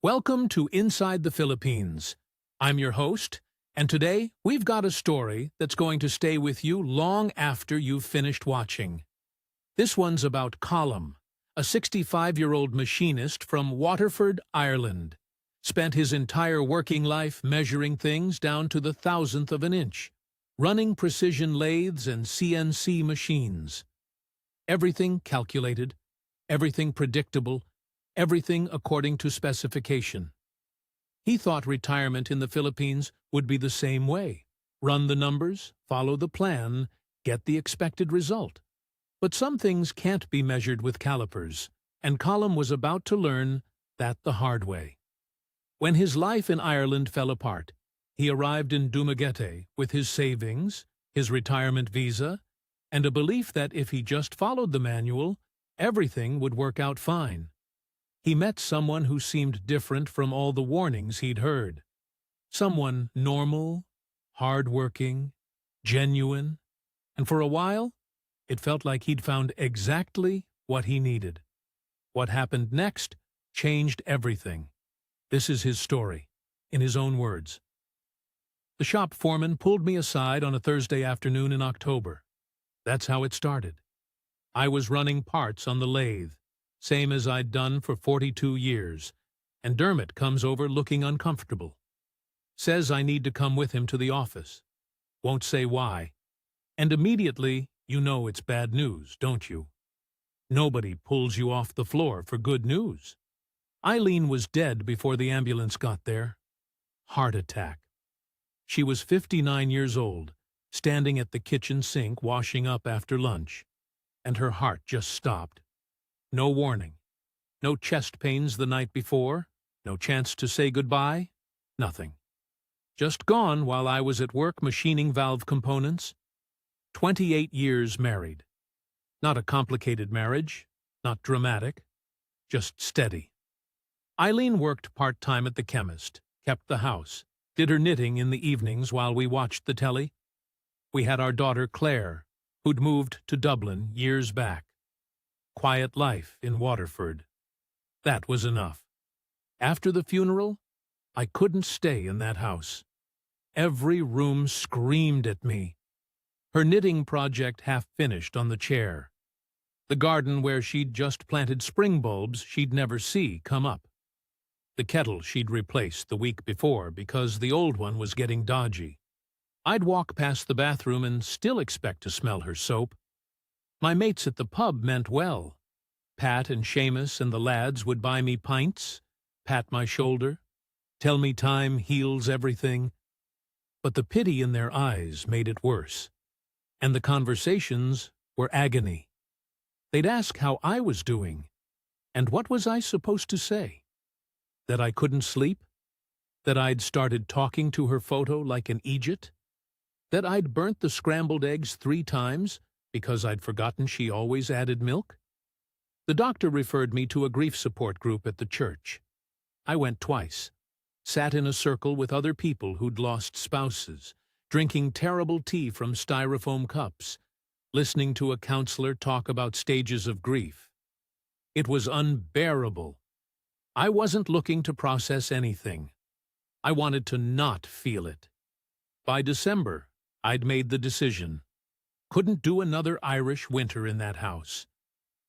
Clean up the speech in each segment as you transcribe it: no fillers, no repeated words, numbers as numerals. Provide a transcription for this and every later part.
Welcome to Inside the Philippines. I'm your host, and today we've got a story that's going to stay with you long after you've finished watching. This one's about Colum, a 65-year-old machinist from Waterford, Ireland. Spent his entire working life measuring things down to the thousandth of an inch, running precision lathes and CNC machines. Everything calculated, everything predictable, everything according to specification. He thought retirement in the Philippines would be the same way. Run the numbers, follow the plan, get the expected result. But some things can't be measured with calipers, and Colum was about to learn that the hard way. When his life in Ireland fell apart, he arrived in Dumaguete with his savings, his retirement visa, and a belief that if he just followed the manual, everything would work out fine. He met someone who seemed different from all the warnings he'd heard. Someone normal, hard-working, genuine, and for a while, it felt like he'd found exactly what he needed. What happened next changed everything. This is his story, in his own words. The shop foreman pulled me aside on a Thursday afternoon in October. That's how it started. I was running parts on the lathe, same as I'd done for 42 years, and Dermot comes over looking uncomfortable. Says I need to come with him to the office. Won't say why. And immediately, you know it's bad news, don't you? Nobody pulls you off the floor for good news. Eileen was dead before the ambulance got there. Heart attack. She was 59 years old, standing at the kitchen sink washing up after lunch, and her heart just stopped. No warning. No chest pains the night before, no chance to say goodbye, nothing. Just gone while I was at work machining valve components. 28 years married. Not a complicated marriage, not dramatic, just steady. Eileen worked part-time at the chemist, kept the house, did her knitting in the evenings while we watched the telly. We had our daughter Claire, who'd moved to Dublin years back. Quiet life in Waterford. That was enough. After the funeral, I couldn't stay in that house. Every room screamed at me. Her knitting project half finished on the chair. The garden where she'd just planted spring bulbs she'd never see come up. The kettle she'd replaced the week before because the old one was getting dodgy. I'd walk past the bathroom and still expect to smell her soap. My mates at the pub meant well. Pat and Seamus and the lads would buy me pints, pat my shoulder, tell me time heals everything. But the pity in their eyes made it worse. And the conversations were agony. They'd ask how I was doing. And what was I supposed to say? That I couldn't sleep? That I'd started talking to her photo like an Egypt? That I'd burnt the scrambled eggs 3 times? Because I'd forgotten she always added milk? The doctor referred me to a grief support group at the church. I went twice, sat in a circle with other people who'd lost spouses, drinking terrible tea from styrofoam cups, listening to a counselor talk about stages of grief. It was unbearable. I wasn't looking to process anything. I wanted to not feel it. By December, I'd made the decision. Couldn't do another Irish winter in that house.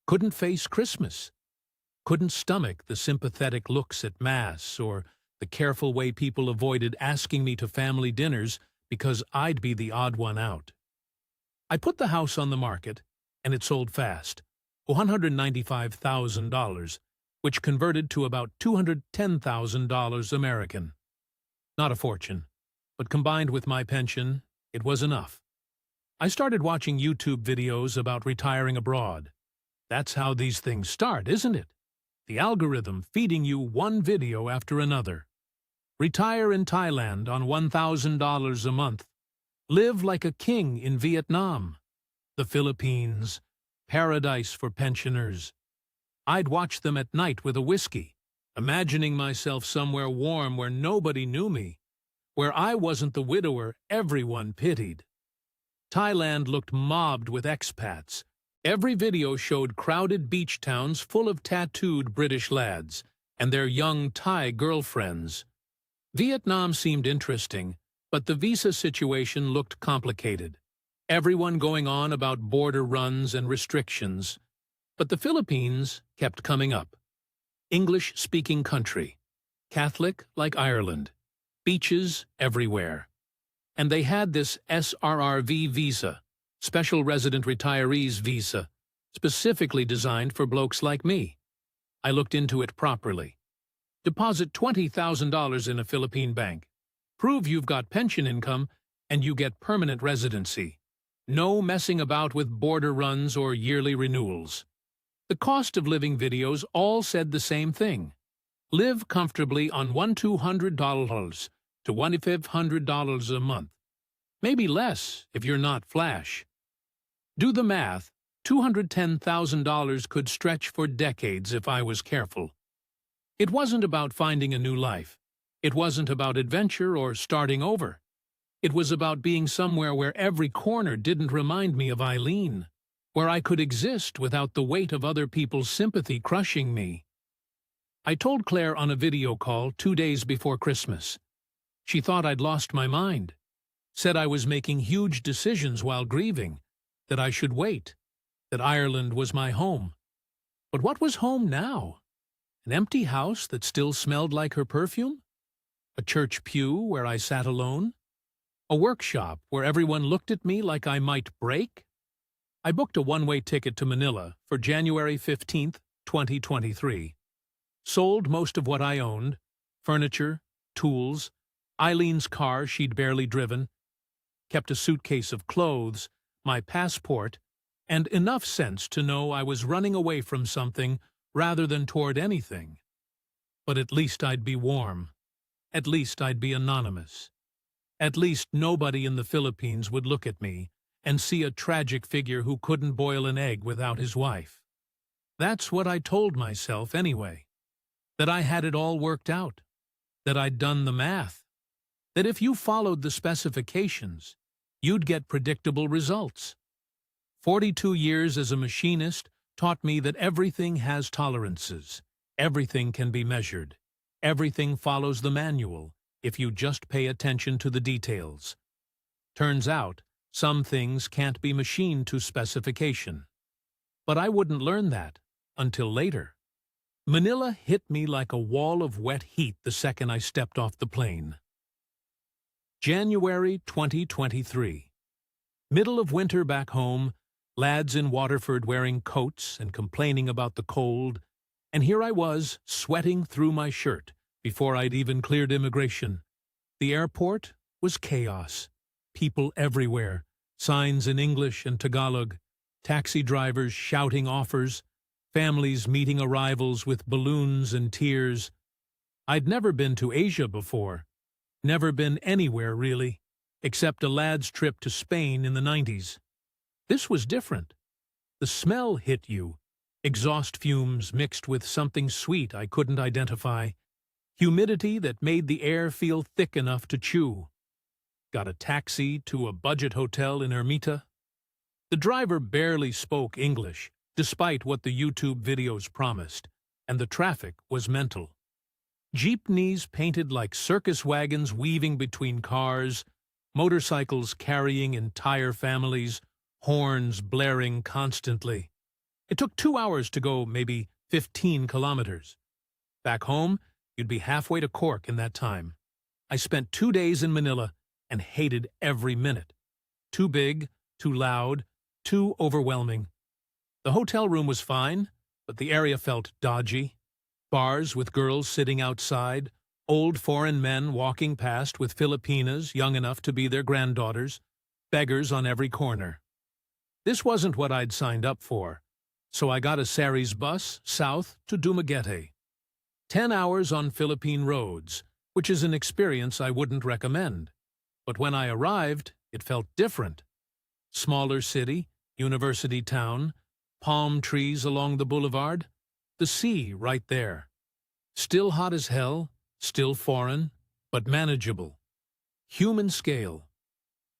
Couldn't face Christmas. Couldn't stomach the sympathetic looks at Mass or the careful way people avoided asking me to family dinners because I'd be the odd one out. I put the house on the market, and it sold fast, $195,000, which converted to about $210,000 American. Not a fortune, but combined with my pension, it was enough. I started watching YouTube videos about retiring abroad. That's how these things start, isn't it? The algorithm feeding you one video after another. Retire in Thailand on $1,000 a month. Live like a king in Vietnam. The Philippines. Paradise for pensioners. I'd watch them at night with a whiskey, imagining myself somewhere warm where nobody knew me, where I wasn't the widower everyone pitied. Thailand looked mobbed with expats. Every video showed crowded beach towns full of tattooed British lads, and their young Thai girlfriends. Vietnam seemed interesting, but the visa situation looked complicated. Everyone going on about border runs and restrictions. But the Philippines kept coming up. English-speaking country. Catholic like Ireland. Beaches everywhere. And they had this SRRV visa, Special Resident Retirees Visa, specifically designed for blokes like me. I looked into it properly. Deposit $20,000 in a Philippine bank. Prove you've got pension income, and you get permanent residency. No messing about with border runs or yearly renewals. The cost of living videos all said the same thing. Live comfortably on $200 to $2,500 a month. Maybe less if you're not flash. Do the math. $210,000 could stretch for decades if I was careful. It wasn't about finding a new life. It wasn't about adventure or starting over. It was about being somewhere where every corner didn't remind me of Eileen, where I could exist without the weight of other people's sympathy crushing me. I told Claire on a video call 2 days before Christmas. She thought I'd lost my mind, said I was making huge decisions while grieving, that I should wait, that Ireland was my home. But what was home now? An empty house that still smelled like her perfume? A church pew where I sat alone? A workshop where everyone looked at me like I might break? I booked a one-way ticket to Manila for January 15th, 2023. Sold most of what I owned, furniture, tools, Eileen's car she'd barely driven, kept a suitcase of clothes, my passport, and enough sense to know I was running away from something rather than toward anything. But at least I'd be warm. At least I'd be anonymous. At least nobody in the Philippines would look at me and see a tragic figure who couldn't boil an egg without his wife. That's what I told myself anyway. That I had it all worked out. That I'd done the math. That if you followed the specifications, you'd get predictable results. 42 years as a machinist taught me that everything has tolerances. Everything can be measured. Everything follows the manual if you just pay attention to the details. Turns out, some things can't be machined to specification. But I wouldn't learn that until later. Manila hit me like a wall of wet heat the second I stepped off the plane. January 2023. Middle of winter back home, lads in Waterford wearing coats and complaining about the cold, and here I was, sweating through my shirt before I'd even cleared immigration. The airport was chaos. People everywhere, signs in English and Tagalog, taxi drivers shouting offers, families meeting arrivals with balloons and tears. I'd never been to Asia before, never been anywhere really, except a lad's trip to Spain in the 90s. This was different. The smell hit you, exhaust fumes mixed with something sweet I couldn't identify, humidity that made the air feel thick enough to chew. Got a taxi to a budget hotel in Ermita. The driver barely spoke English, despite what the YouTube videos promised, and the traffic was mental. Jeepneys painted like circus wagons weaving between cars, motorcycles carrying entire families, horns blaring constantly. It took 2 hours to go maybe 15 kilometers. Back home, you'd be halfway to Cork in that time. I spent 2 days in Manila and hated every minute. Too big, too loud, too overwhelming. The hotel room was fine, but the area felt dodgy. Bars with girls sitting outside, old foreign men walking past with Filipinas young enough to be their granddaughters, beggars on every corner. This wasn't what I'd signed up for, so I got a Saris bus south to Dumaguete. 10 hours on Philippine roads, which is an experience I wouldn't recommend. But when I arrived, it felt different. Smaller city, university town, palm trees along the boulevard, the sea right there. Still hot as hell, still foreign, but manageable. Human scale.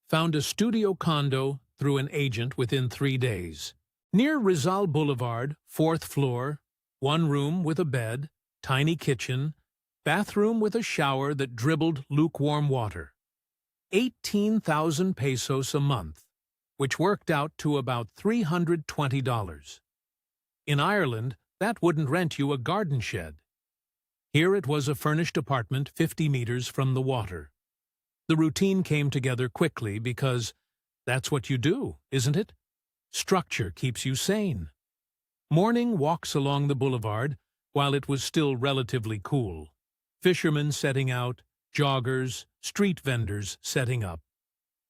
Found a studio condo through an agent within 3 days. Near Rizal Boulevard, 4th floor, 1 room with a bed, tiny kitchen, bathroom with a shower that dribbled lukewarm water. 18,000 pesos a month, which worked out to about $320. In Ireland, that wouldn't rent you a garden shed. Here it was a furnished apartment 50 meters from the water. The routine came together quickly because that's what you do, isn't it? Structure keeps you sane. Morning walks along the boulevard while it was still relatively cool. Fishermen setting out, joggers, street vendors setting up.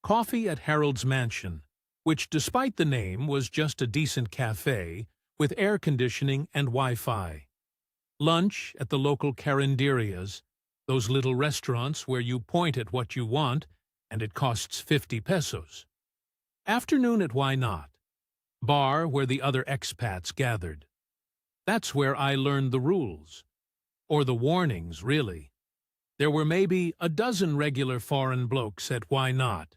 Coffee at Harold's mansion, which despite the name was just a decent cafe with air conditioning and Wi-Fi. Lunch at the local carinderias, those little restaurants where you point at what you want and it costs 50 pesos. Afternoon at Why Not? Bar where the other expats gathered. That's where I learned the rules. Or the warnings, really. There were maybe a dozen regular foreign blokes at Why Not?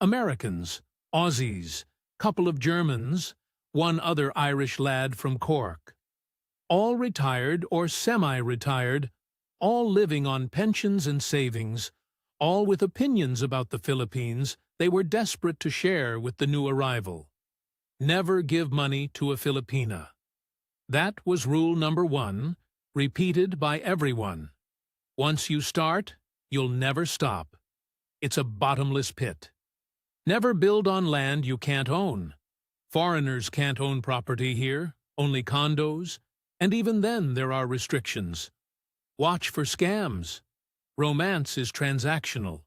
Americans, Aussies, couple of Germans, one other Irish lad from Cork. All retired or semi-retired, all living on pensions and savings, all with opinions about the Philippines they were desperate to share with the new arrival. Never give money to a Filipina. That was rule number 1, repeated by everyone. Once you start, you'll never stop. It's a bottomless pit. Never build on land you can't own. Foreigners can't own property here, only condos, and even then there are restrictions. Watch for scams. Romance is transactional.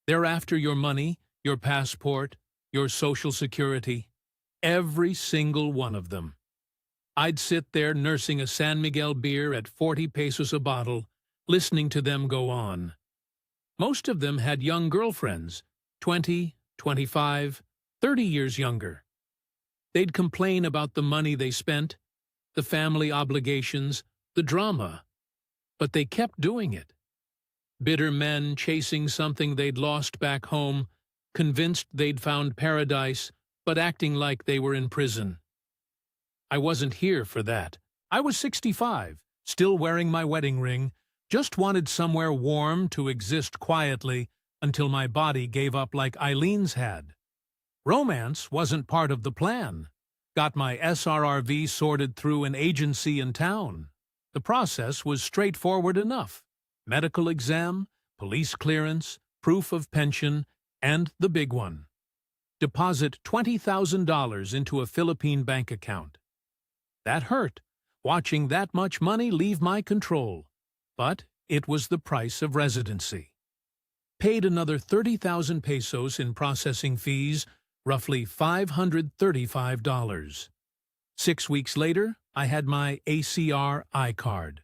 They're after your money, your passport, your social security. Every single one of them. I'd sit there nursing a San Miguel beer at 40 pesos a bottle, listening to them go on. Most of them had young girlfriends, 20, 25, 30 years younger. They'd complain about the money they spent, the family obligations, the drama. But they kept doing it. Bitter men chasing something they'd lost back home, convinced they'd found paradise, but acting like they were in prison. I wasn't here for that. I was 65, still wearing my wedding ring, just wanted somewhere warm to exist quietly until my body gave up like Eileen's had. Romance wasn't part of the plan. Got my SRRV sorted through an agency in town. The process was straightforward enough. Medical exam, police clearance, proof of pension, and the big one. Deposit $20,000 into a Philippine bank account. That hurt, watching that much money leave my control. But it was the price of residency. Paid another 30,000 pesos in processing fees, roughly $535. 6 weeks later, I had my ACR I-card.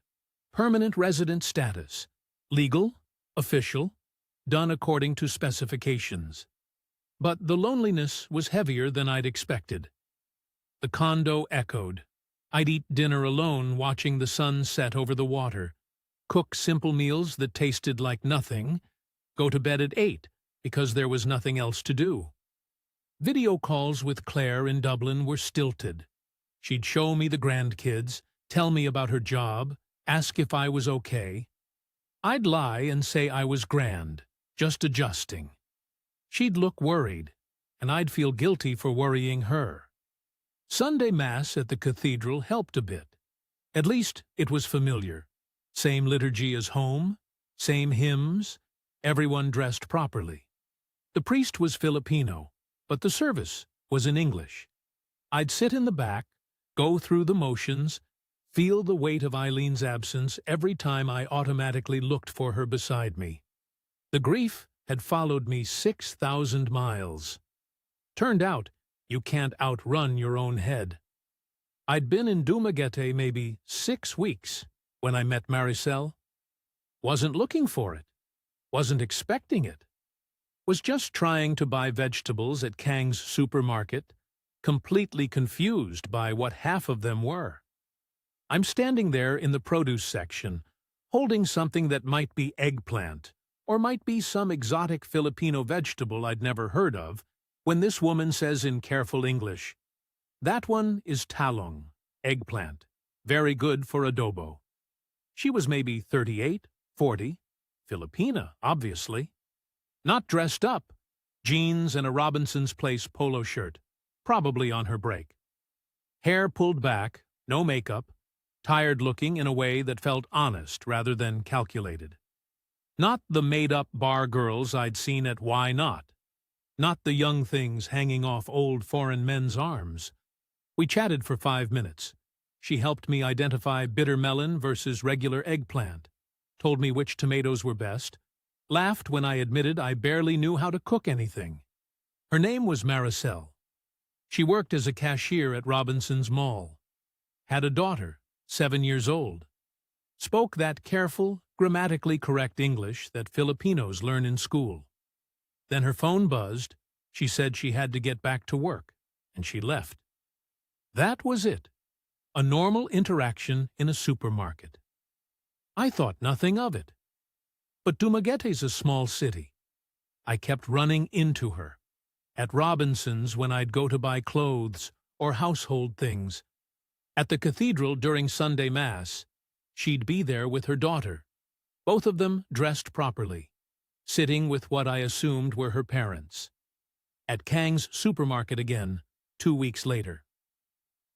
Permanent resident status. Legal, official, done according to specifications. But the loneliness was heavier than I'd expected. The condo echoed. I'd eat dinner alone watching the sun set over the water, cook simple meals that tasted like nothing, go to bed at 8 because there was nothing else to do. Video calls with Claire in Dublin were stilted. She'd show me the grandkids, tell me about her job, ask if I was okay. I'd lie and say I was grand, just adjusting. She'd look worried, and I'd feel guilty for worrying her. Sunday Mass at the cathedral helped a bit. At least it was familiar. Same liturgy as home, same hymns, everyone dressed properly. The priest was Filipino, but the service was in English. I'd sit in the back, go through the motions, feel the weight of Eileen's absence every time I automatically looked for her beside me. The grief had followed me 6,000 miles. Turned out, you can't outrun your own head. I'd been in Dumaguete maybe 6 weeks when I met Maricel. Wasn't looking for it. Wasn't expecting it. Was just trying to buy vegetables at Kang's supermarket, completely confused by what half of them were. I'm standing there in the produce section, holding something that might be eggplant, or might be some exotic Filipino vegetable I'd never heard of, when this woman says in careful English, "That one is talong, eggplant, very good for adobo." She was maybe 38, 40, Filipina, obviously. Not dressed up, jeans and a Robinson's Place polo shirt, probably on her break. Hair pulled back, no makeup, tired-looking in a way that felt honest rather than calculated. Not the made-up bar girls I'd seen at Why Not. Not the young things hanging off old foreign men's arms. We chatted for 5 minutes. She helped me identify bitter melon versus regular eggplant, told me which tomatoes were best, laughed when I admitted I barely knew how to cook anything. Her name was Maricel. She worked as a cashier at Robinson's Mall. Had a daughter, 7 years old. Spoke that careful, grammatically correct English that Filipinos learn in school. Then her phone buzzed. She said she had to get back to work, and she left. That was it. A normal interaction in a supermarket. I thought nothing of it. But Dumaguete's a small city. I kept running into her. At Robinson's when I'd go to buy clothes or household things. At the cathedral during Sunday Mass, she'd be there with her daughter, both of them dressed properly, sitting with what I assumed were her parents. At Kang's supermarket again, 2 weeks later.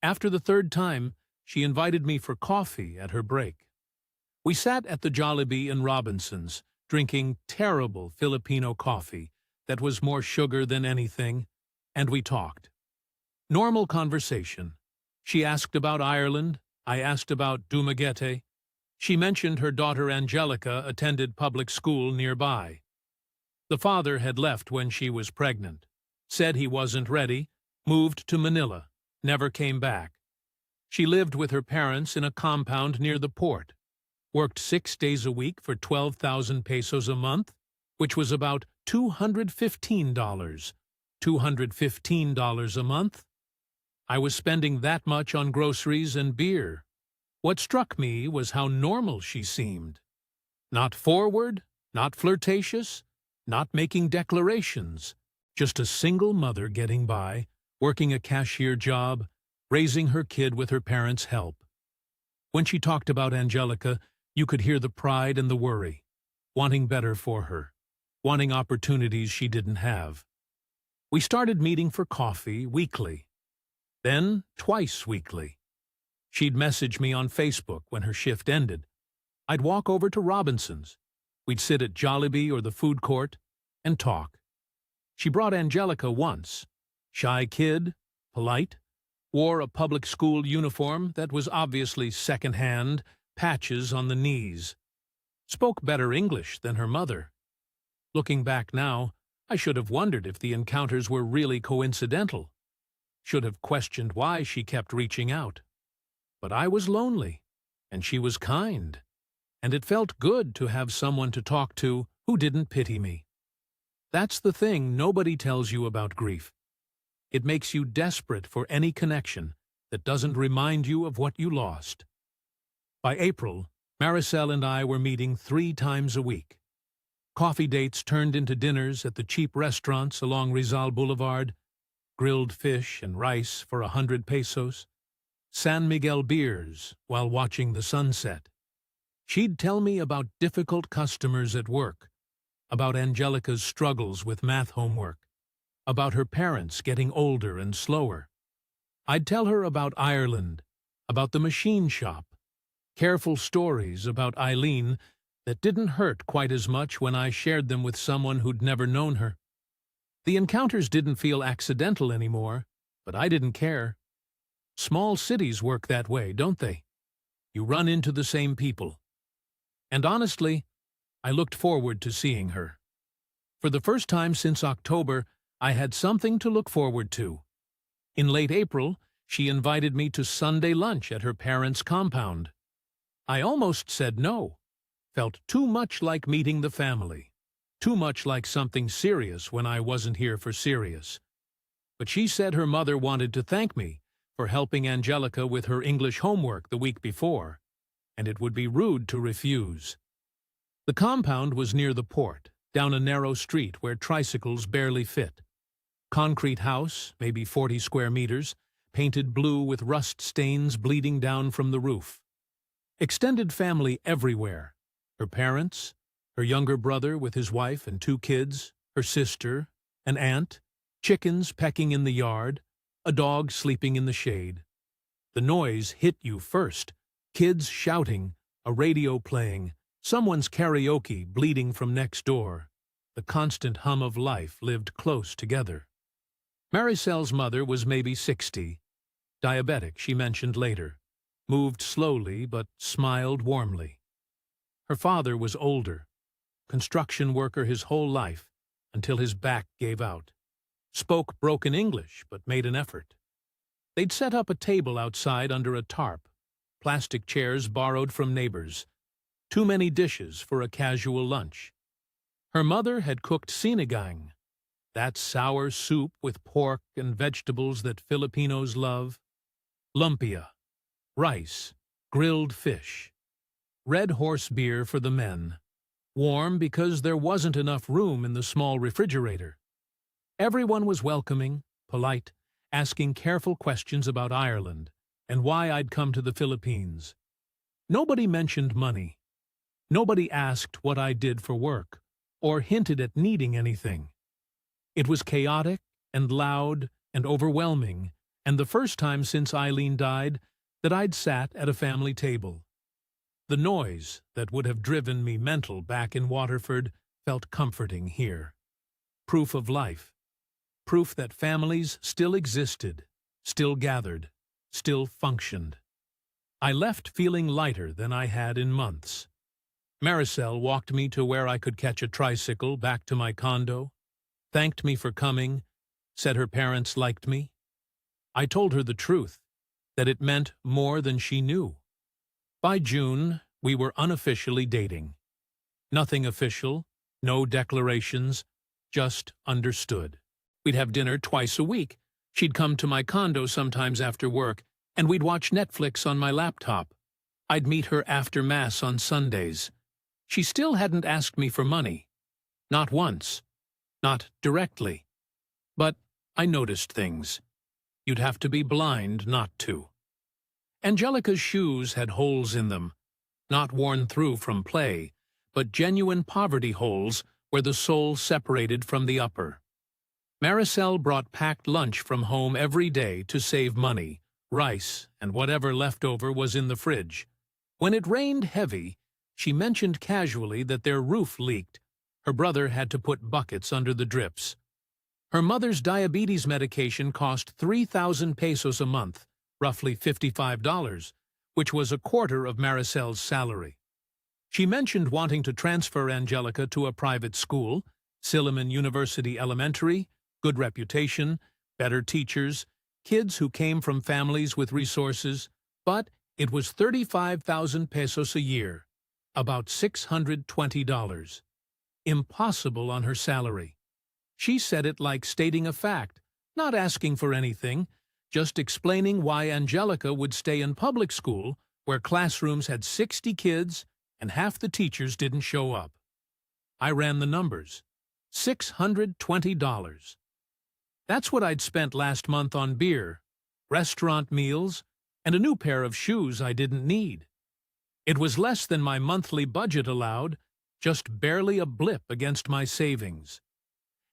After the third time, she invited me for coffee at her break. We sat at the Jollibee in Robinson's, drinking terrible Filipino coffee that was more sugar than anything, and we talked. Normal conversation. She asked about Ireland, I asked about Dumaguete. She mentioned her daughter Angelica attended public school nearby. The father had left when she was pregnant, said he wasn't ready, moved to Manila, never came back. She lived with her parents in a compound near the port, worked 6 days a week for 12,000 pesos a month, which was about $215. $215 a month? I was spending that much on groceries and beer. What struck me was how normal she seemed. Not forward, not flirtatious, not making declarations, just a single mother getting by, working a cashier job, raising her kid with her parents' help. When she talked about Angelica, you could hear the pride and the worry, wanting better for her, wanting opportunities she didn't have. We started meeting for coffee weekly, then twice weekly. She'd message me on Facebook when her shift ended. I'd walk over to Robinson's. We'd sit at Jollibee or the food court and talk. She brought Angelica once. Shy kid, polite, wore a public school uniform that was obviously second-hand, patches on the knees. Spoke better English than her mother. Looking back now, I should have wondered if the encounters were really coincidental. Should have questioned why she kept reaching out. But I was lonely, and she was kind, and it felt good to have someone to talk to who didn't pity me. That's the thing nobody tells you about grief. It makes you desperate for any connection that doesn't remind you of what you lost. By April, Maricel and I were meeting 3 times a week. Coffee dates turned into dinners at the cheap restaurants along Rizal Boulevard, grilled fish and rice for 100 pesos, San Miguel beers while watching the sunset. She'd tell me about difficult customers at work, about Angelica's struggles with math homework, about her parents getting older and slower. I'd tell her about Ireland, about the machine shop, careful stories about Eileen that didn't hurt quite as much when I shared them with someone who'd never known her. The encounters didn't feel accidental anymore, but I didn't care. Small cities work that way, don't they? You run into the same people. And honestly, I looked forward to seeing her. For the first time since October, I had something to look forward to. In late April, she invited me to Sunday lunch at her parents' compound. I almost said no. Felt too much like meeting the family. Too much like something serious when I wasn't here for serious. But she said her mother wanted to thank me for helping Angelica with her English homework the week before, and it would be rude to refuse. The compound was near the port, down a narrow street where tricycles barely fit. Concrete house, maybe 40 square meters, painted blue with rust stains bleeding down from the roof. Extended family everywhere. Her parents, her younger brother with his wife and 2 kids, her sister, an aunt, chickens pecking in the yard, a dog sleeping in the shade. The noise hit you first. Kids shouting, a radio playing, someone's karaoke bleeding from next door. The constant hum of life lived close together. Maricel's mother was maybe 60. Diabetic, she mentioned later. Moved slowly but smiled warmly. Her father was older. Construction worker his whole life, until his back gave out. Spoke broken English, but made an effort. They'd set up a table outside under a tarp. Plastic chairs borrowed from neighbors. Too many dishes for a casual lunch. Her mother had cooked sinigang, that sour soup with pork and vegetables that Filipinos love. Lumpia, rice, grilled fish. Red Horse beer for the men. Warm because there wasn't enough room in the small refrigerator. Everyone was welcoming, polite, asking careful questions about Ireland and why I'd come to the Philippines. Nobody mentioned money. Nobody asked what I did for work or hinted at needing anything. It was chaotic and loud and overwhelming, and the first time since Eileen died that I'd sat at a family table. The noise that would have driven me mental back in Waterford felt comforting here. Proof of life. Proof that families still existed, still gathered, still functioned. I left feeling lighter than I had in months. Maricel walked me to where I could catch a tricycle back to my condo, thanked me for coming, said her parents liked me. I told her the truth, that it meant more than she knew. By June, we were unofficially dating. Nothing official, no declarations, just understood. We'd have dinner twice a week. She'd come to my condo sometimes after work, and we'd watch Netflix on my laptop. I'd meet her after Mass on Sundays. She still hadn't asked me for money. Not once. Not directly. But I noticed things. You'd have to be blind not to. Angelica's shoes had holes in them, not worn through from play, but genuine poverty holes where the sole separated from the upper. Maricel brought packed lunch from home every day to save money, rice, and whatever leftover was in the fridge. When it rained heavy, she mentioned casually that their roof leaked. Her brother had to put buckets under the drips. Her mother's diabetes medication cost 3,000 pesos a month, roughly $55, which was a quarter of Maricel's salary. She mentioned wanting to transfer Angelica to a private school, Silliman University Elementary, good reputation, better teachers, kids who came from families with resources, but it was 35,000 pesos a year, about $620. Impossible on her salary. She said it like stating a fact, not asking for anything, just explaining why Angelica would stay in public school where classrooms had 60 kids and half the teachers didn't show up. I ran the numbers. $620. That's what I'd spent last month on beer, restaurant meals, and a new pair of shoes I didn't need. It was less than my monthly budget allowed, just barely a blip against my savings.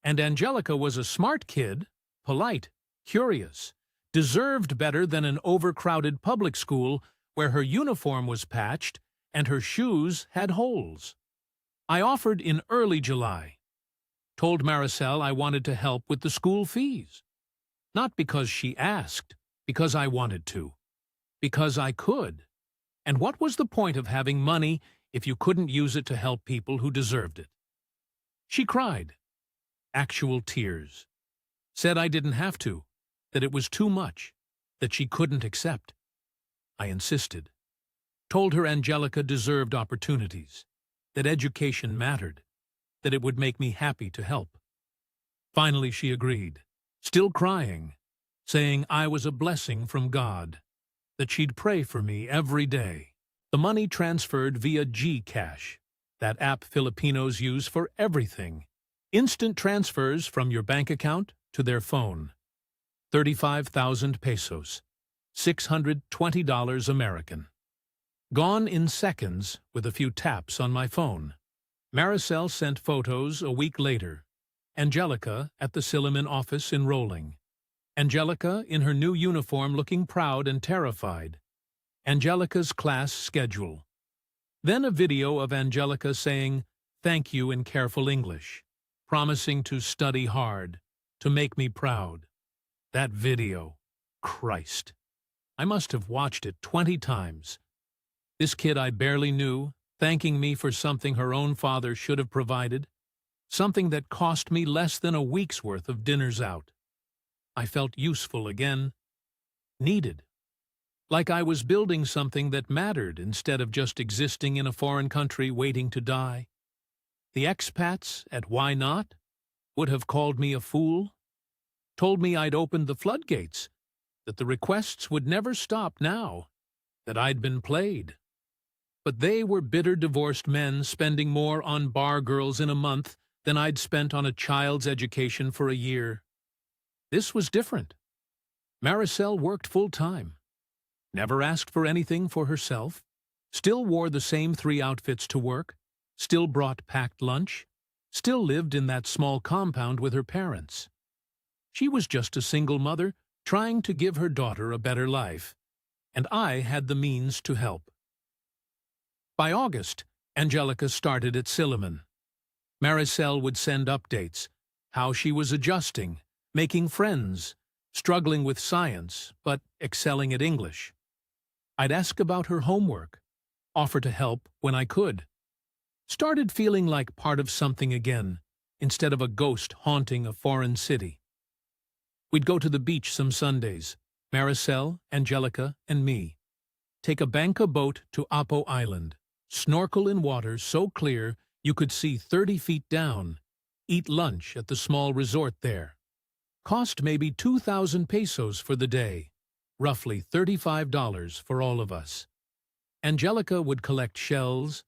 And Angelica was a smart kid, polite, curious, deserved better than an overcrowded public school where her uniform was patched and her shoes had holes. I offered in early July. Told Maricel I wanted to help with the school fees. Not because she asked, because I wanted to. Because I could. And what was the point of having money if you couldn't use it to help people who deserved it? She cried. Actual tears. Said I didn't have to, that it was too much, that she couldn't accept. I insisted. Told her Angelica deserved opportunities, that education mattered, that it would make me happy to help. Finally she agreed, still crying, saying I was a blessing from God, that she'd pray for me every day. The money transferred via GCash, that app Filipinos use for everything. Instant transfers from your bank account to their phone. 35,000 pesos, $620 American. Gone in seconds with a few taps on my phone. Maricel sent photos a week later. Angelica at the Silliman office enrolling. Angelica in her new uniform looking proud and terrified. Angelica's class schedule. Then a video of Angelica saying, "Thank you" in careful English, promising to study hard, to make me proud. That video. Christ. I must have watched it 20 times. This kid I barely knew, thanking me for something her own father should have provided, something that cost me less than a week's worth of dinners out. I felt useful again, needed. Like I was building something that mattered instead of just existing in a foreign country waiting to die. The expats at Why Not would have called me a fool, told me I'd opened the floodgates, that the requests would never stop now, that I'd been played. But they were bitter divorced men spending more on bar girls in a month than I'd spent on a child's education for a year. This was different. Maricel worked full-time, never asked for anything for herself, still wore the same 3 outfits to work, still brought packed lunch, still lived in that small compound with her parents. She was just a single mother trying to give her daughter a better life, and I had the means to help. By August, Angelica started at Silliman. Maricel would send updates, how she was adjusting, making friends, struggling with science, but excelling at English. I'd ask about her homework, offer to help when I could. Started feeling like part of something again, instead of a ghost haunting a foreign city. We'd go to the beach some Sundays, Maricel, Angelica, and me. Take a banca boat to Apo Island, snorkel in water so clear you could see 30 feet down, eat lunch at the small resort there. Cost maybe 2,000 pesos for the day, roughly $35 for all of us. Angelica would collect shells,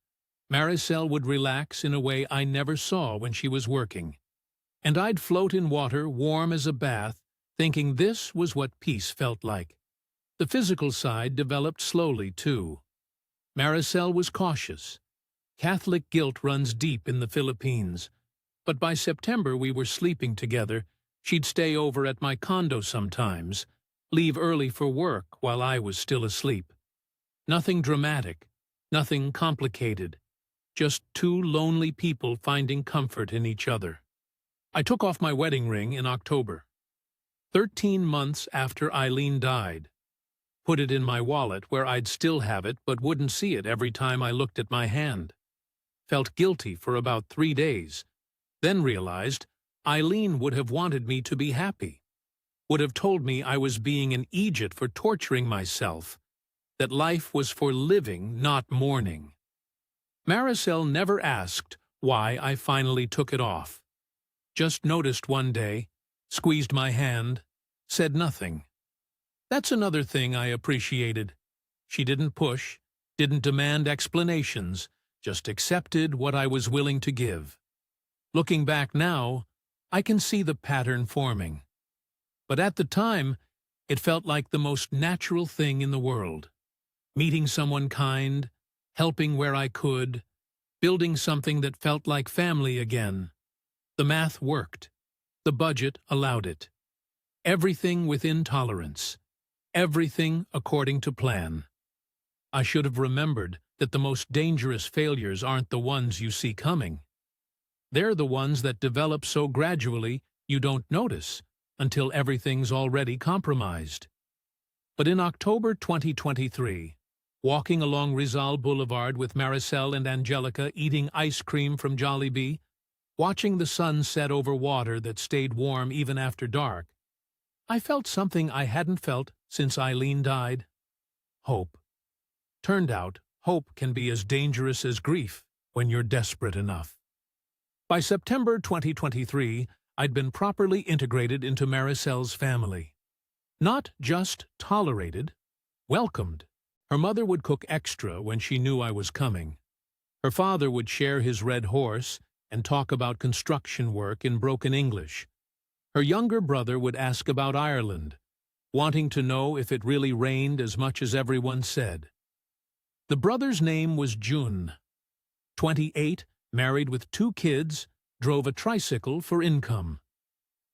Maricel would relax in a way I never saw when she was working, and I'd float in water warm as a bath, thinking this was what peace felt like. The physical side developed slowly, too. Maricel was cautious. Catholic guilt runs deep in the Philippines, but by September we were sleeping together. She'd stay over at my condo sometimes, leave early for work while I was still asleep. Nothing dramatic, nothing complicated, just 2 lonely people finding comfort in each other. I took off my wedding ring in October, 13 months after Eileen died. Put it in my wallet where I'd still have it but wouldn't see it every time I looked at my hand. Felt guilty for about 3 days, then realized Eileen would have wanted me to be happy, would have told me I was being an idiot for torturing myself, that life was for living, not mourning. Maricel never asked why I finally took it off. Just noticed one day, squeezed my hand, said nothing. That's another thing I appreciated. She didn't push, didn't demand explanations, just accepted what I was willing to give. Looking back now, I can see the pattern forming. But at the time, it felt like the most natural thing in the world. Meeting someone kind, helping where I could, building something that felt like family again. The math worked. The budget allowed it. Everything within tolerance. Everything according to plan. I should have remembered that the most dangerous failures aren't the ones you see coming. They're the ones that develop so gradually you don't notice until everything's already compromised. But in October 2023, walking along Rizal Boulevard with Maricel and Angelica eating ice cream from Jollibee, watching the sun set over water that stayed warm even after dark, I felt something I hadn't felt since Eileen died. Hope. Turned out, hope can be as dangerous as grief when you're desperate enough. By September 2023, I'd been properly integrated into Maricel's family. Not just tolerated, welcomed. Her mother would cook extra when she knew I was coming. Her father would share his red horse and talk about construction work in broken English. Her younger brother would ask about Ireland, wanting to know if it really rained as much as everyone said. The brother's name was Jun. 28, married with 2 kids, drove a tricycle for income.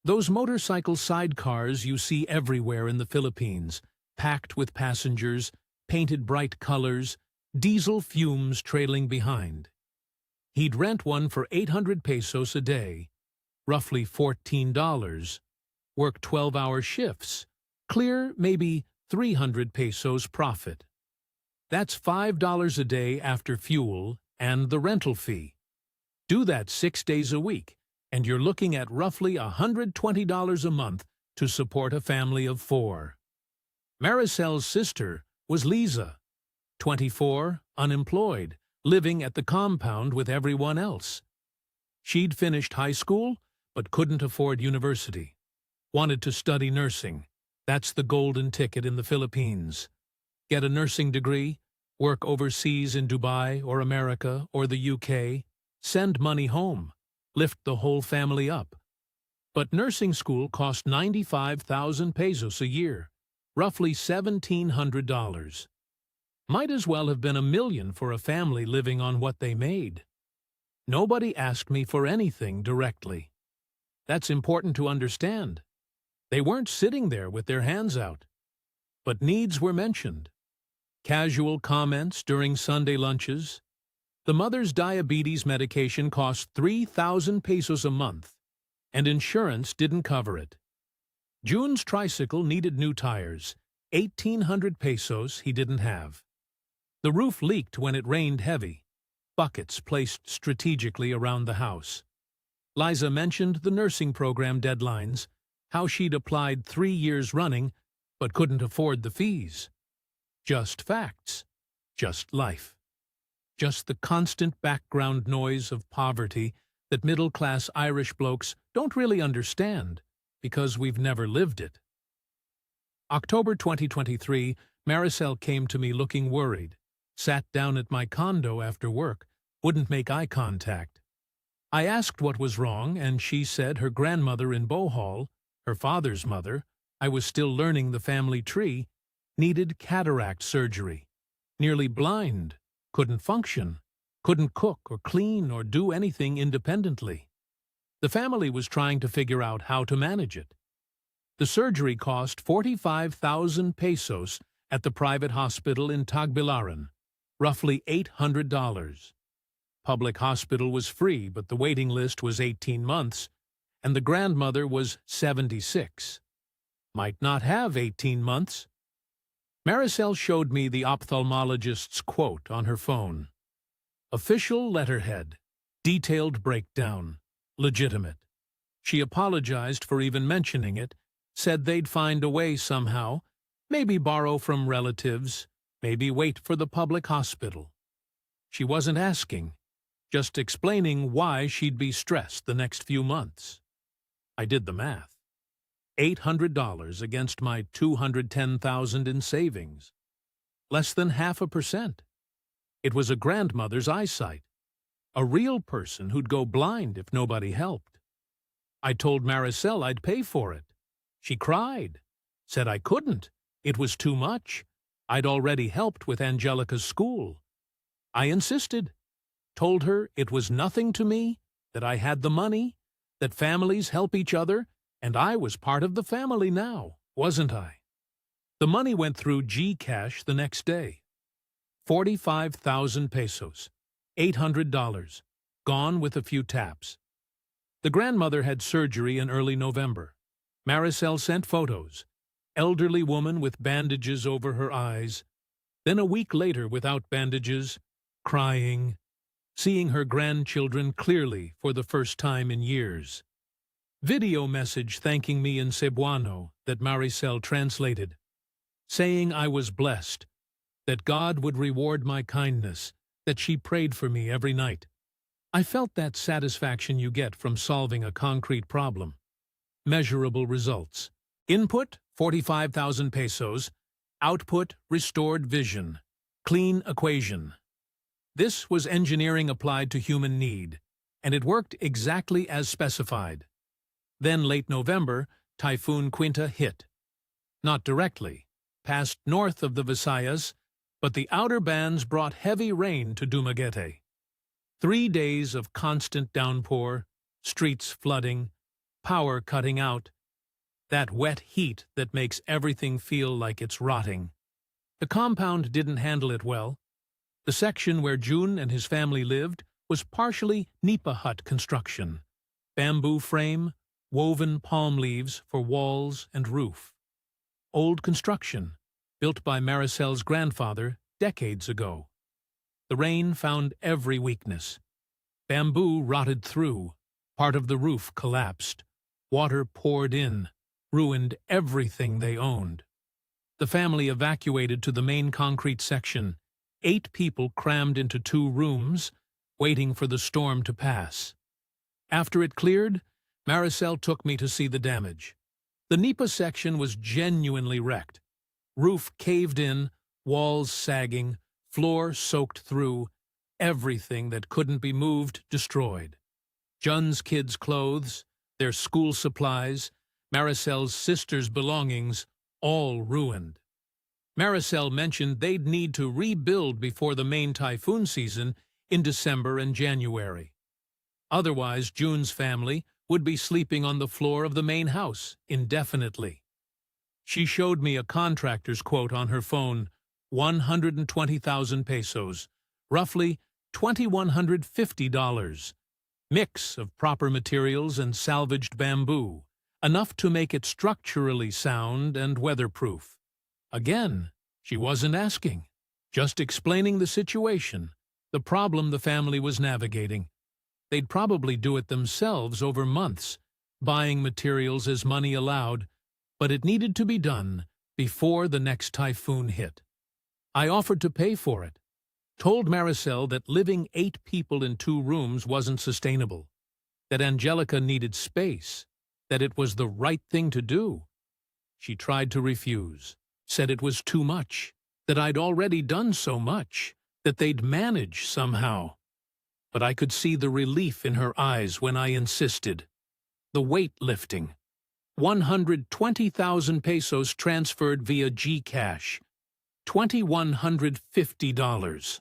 Those motorcycle sidecars you see everywhere in the Philippines, packed with passengers, painted bright colors, diesel fumes trailing behind. He'd rent one for 800 pesos a day, roughly $14, work 12-hour shifts, clear maybe 300 pesos profit. That's $5 a day after fuel and the rental fee. Do that 6 days a week, and you're looking at roughly $120 a month to support a family of 4. Maricel's sister was Lisa, 24, unemployed, living at the compound with everyone else. She'd finished high school, but couldn't afford university. Wanted to study nursing. That's the golden ticket in the Philippines. Get a nursing degree, work overseas in Dubai or America or the UK, send money home, lift the whole family up. But nursing school cost 95,000 pesos a year, roughly $1,700. Might as well have been $1 million for a family living on what they made. Nobody asked me for anything directly. That's important to understand. They weren't sitting there with their hands out. But needs were mentioned. Casual comments during Sunday lunches. The mother's diabetes medication cost 3,000 pesos a month, and insurance didn't cover it. Jun's tricycle needed new tires, 1,800 pesos he didn't have. The roof leaked when it rained heavy, buckets placed strategically around the house. Liza mentioned the nursing program deadlines, how she'd applied 3 years running, but couldn't afford the fees. Just facts. Just life. Just the constant background noise of poverty that middle-class Irish blokes don't really understand because we've never lived it. October 2023, Maricel came to me looking worried, sat down at my condo after work, wouldn't make eye contact. I asked what was wrong, and she said her grandmother in Bohol, her father's mother, I was still learning the family tree, needed cataract surgery. Nearly blind, couldn't function, couldn't cook or clean or do anything independently. The family was trying to figure out how to manage it. The surgery cost 45,000 pesos at the private hospital in Tagbilaran, roughly $800. Public hospital was free, but the waiting list was 18 months, and the grandmother was 76. Might not have 18 months. Maricel showed me the ophthalmologist's quote on her phone. Official letterhead. Detailed breakdown. Legitimate. She apologized for even mentioning it, said they'd find a way somehow, maybe borrow from relatives, maybe wait for the public hospital. She wasn't asking, just explaining why she'd be stressed the next few months. I did the math. $800 against my $210,000 in savings. Less than 0.5%. It was a grandmother's eyesight. A real person who'd go blind if nobody helped. I told Maricel I'd pay for it. She cried, said I couldn't. It was too much. I'd already helped with Angelica's school. I insisted, told her it was nothing to me, that I had the money, that families help each other, and I was part of the family now, wasn't I? The money went through GCash the next day. 45,000 pesos, $800, gone with a few taps. The grandmother had surgery in early November. Maricel sent photos. Elderly woman with bandages over her eyes. Then a week later without bandages, crying, seeing her grandchildren clearly for the first time in years. Video message thanking me in Cebuano that Maricel translated, saying I was blessed, that God would reward my kindness, that she prayed for me every night. I felt that satisfaction you get from solving a concrete problem. Measurable results. Input, 45,000 pesos. Output, restored vision. Clean equation. This was engineering applied to human need, and it worked exactly as specified. Then late November, Typhoon Quinta hit. Not directly. Passed north of the Visayas, But the outer bands brought heavy rain to Dumaguete. 3 days of constant downpour, streets flooding, power cutting out, that wet heat that makes everything feel like it's rotting. The compound didn't handle it well. The section where June and his family lived was partially nipa hut construction, bamboo frame, woven palm leaves for walls and roof. Old construction, built by Maricel's grandfather decades ago. The rain found every weakness. Bamboo rotted through, part of the roof collapsed, water poured in, ruined everything they owned. The family evacuated to the main concrete section, 8 people crammed into 2 rooms, waiting for the storm to pass. After it cleared, Maricel took me to see the damage. The nipa section was genuinely wrecked. Roof caved in, walls sagging, floor soaked through, everything that couldn't be moved destroyed. Jun's kids' clothes, their school supplies, Maricel's sister's belongings, all ruined. Maricel mentioned they'd need to rebuild before the main typhoon season in December and January. Otherwise, June's family would be sleeping on the floor of the main house indefinitely. She showed me a contractor's quote on her phone, 120,000 pesos, roughly $2,150. Mix of proper materials and salvaged bamboo, enough to make it structurally sound and weatherproof. Again, she wasn't asking, just explaining the situation, the problem the family was navigating. They'd probably do it themselves over months, buying materials as money allowed, but it needed to be done before the next typhoon hit. I offered to pay for it, told Maricel that living 8 people in 2 rooms wasn't sustainable, that Angelica needed space, that it was the right thing to do. She tried to refuse, said it was too much, that I'd already done so much, that they'd manage somehow. But I could see the relief in her eyes when I insisted. The weight lifting. 120,000 pesos transferred via GCash. $2,150.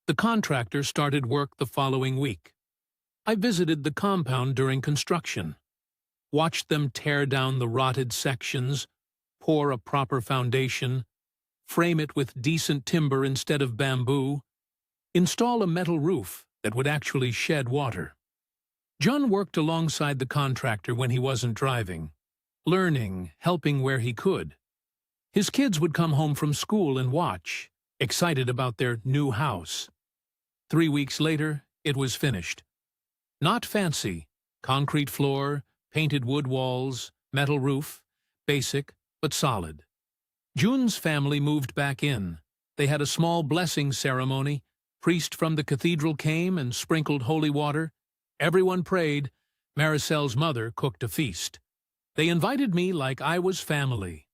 The contractor started work the following week. I visited the compound during construction, watched them tear down the rotted sections, pour a proper foundation, frame it with decent timber instead of bamboo, install a metal roof that would actually shed water. John worked alongside the contractor when he wasn't driving, learning, helping where he could. His kids would come home from school and watch, excited about their new house. 3 weeks later, it was finished. Not fancy, concrete floor, painted wood walls, metal roof, basic but solid. June's family moved back in. They had a small blessing ceremony. Priest from the cathedral came and sprinkled holy water. Everyone prayed. Maricel's mother cooked a feast. They invited me like I was family,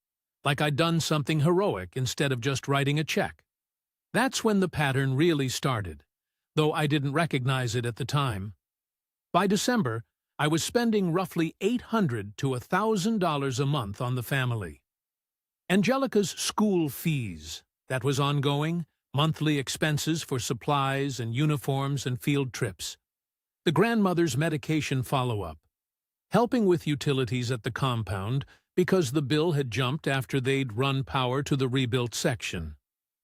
like I'd done something heroic instead of just writing a check. That's when the pattern really started, though I didn't recognize it at the time. By December, I was spending roughly $800 to $1,000 a month on the family. Angelica's school fees, that was ongoing, monthly expenses for supplies and uniforms and field trips. The grandmother's medication follow-up. Helping with utilities at the compound because the bill had jumped after they'd run power to the rebuilt section.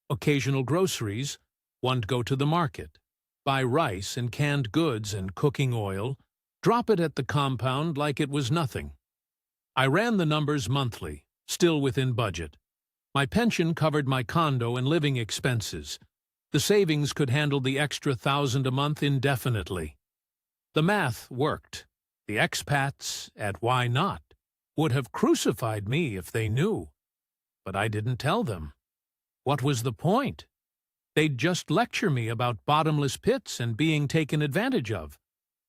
Occasional groceries, one'd go to the market, buy rice and canned goods and cooking oil, drop it at the compound like it was nothing. I ran the numbers monthly, still within budget. My pension covered my condo and living expenses. The savings could handle the extra $1,000 a month indefinitely. The math worked. The expats, at Why Not, would have crucified me if they knew. But I didn't tell them. What was the point? They'd just lecture me about bottomless pits and being taken advantage of.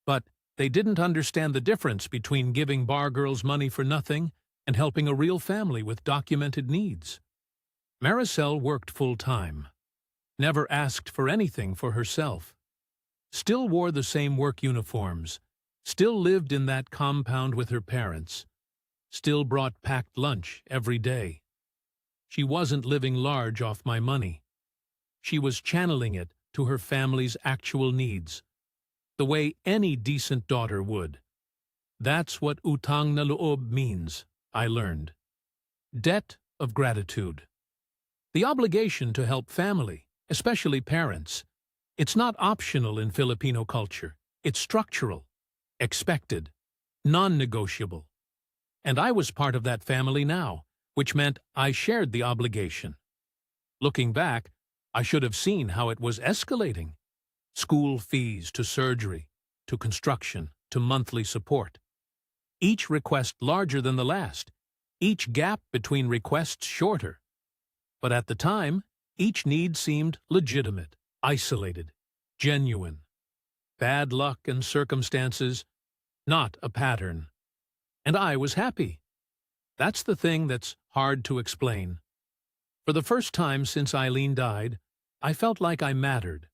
But they didn't understand the difference between giving bar girls money for nothing and helping a real family with documented needs. Maricel worked full-time, never asked for anything for herself, still wore the same work uniforms, still lived in that compound with her parents, still brought packed lunch every day. She wasn't living large off my money. she was channeling it to her family's actual needs, the way any decent daughter would. That's what utang na loob means, I learned. Debt of gratitude. The obligation to help family, especially parents. It's not optional in Filipino culture. It's structural, expected, non-negotiable. And I was part of that family now, which meant I shared the obligation. Looking back, I should have seen how it was escalating. School fees to surgery, to construction, to monthly support. Each request larger than the last, each gap between requests shorter. But at the time, each need seemed legitimate, isolated, genuine. Bad luck and circumstances, not a pattern. And I was happy. That's the thing that's hard to explain. For the first time since Eileen died, I felt like I mattered,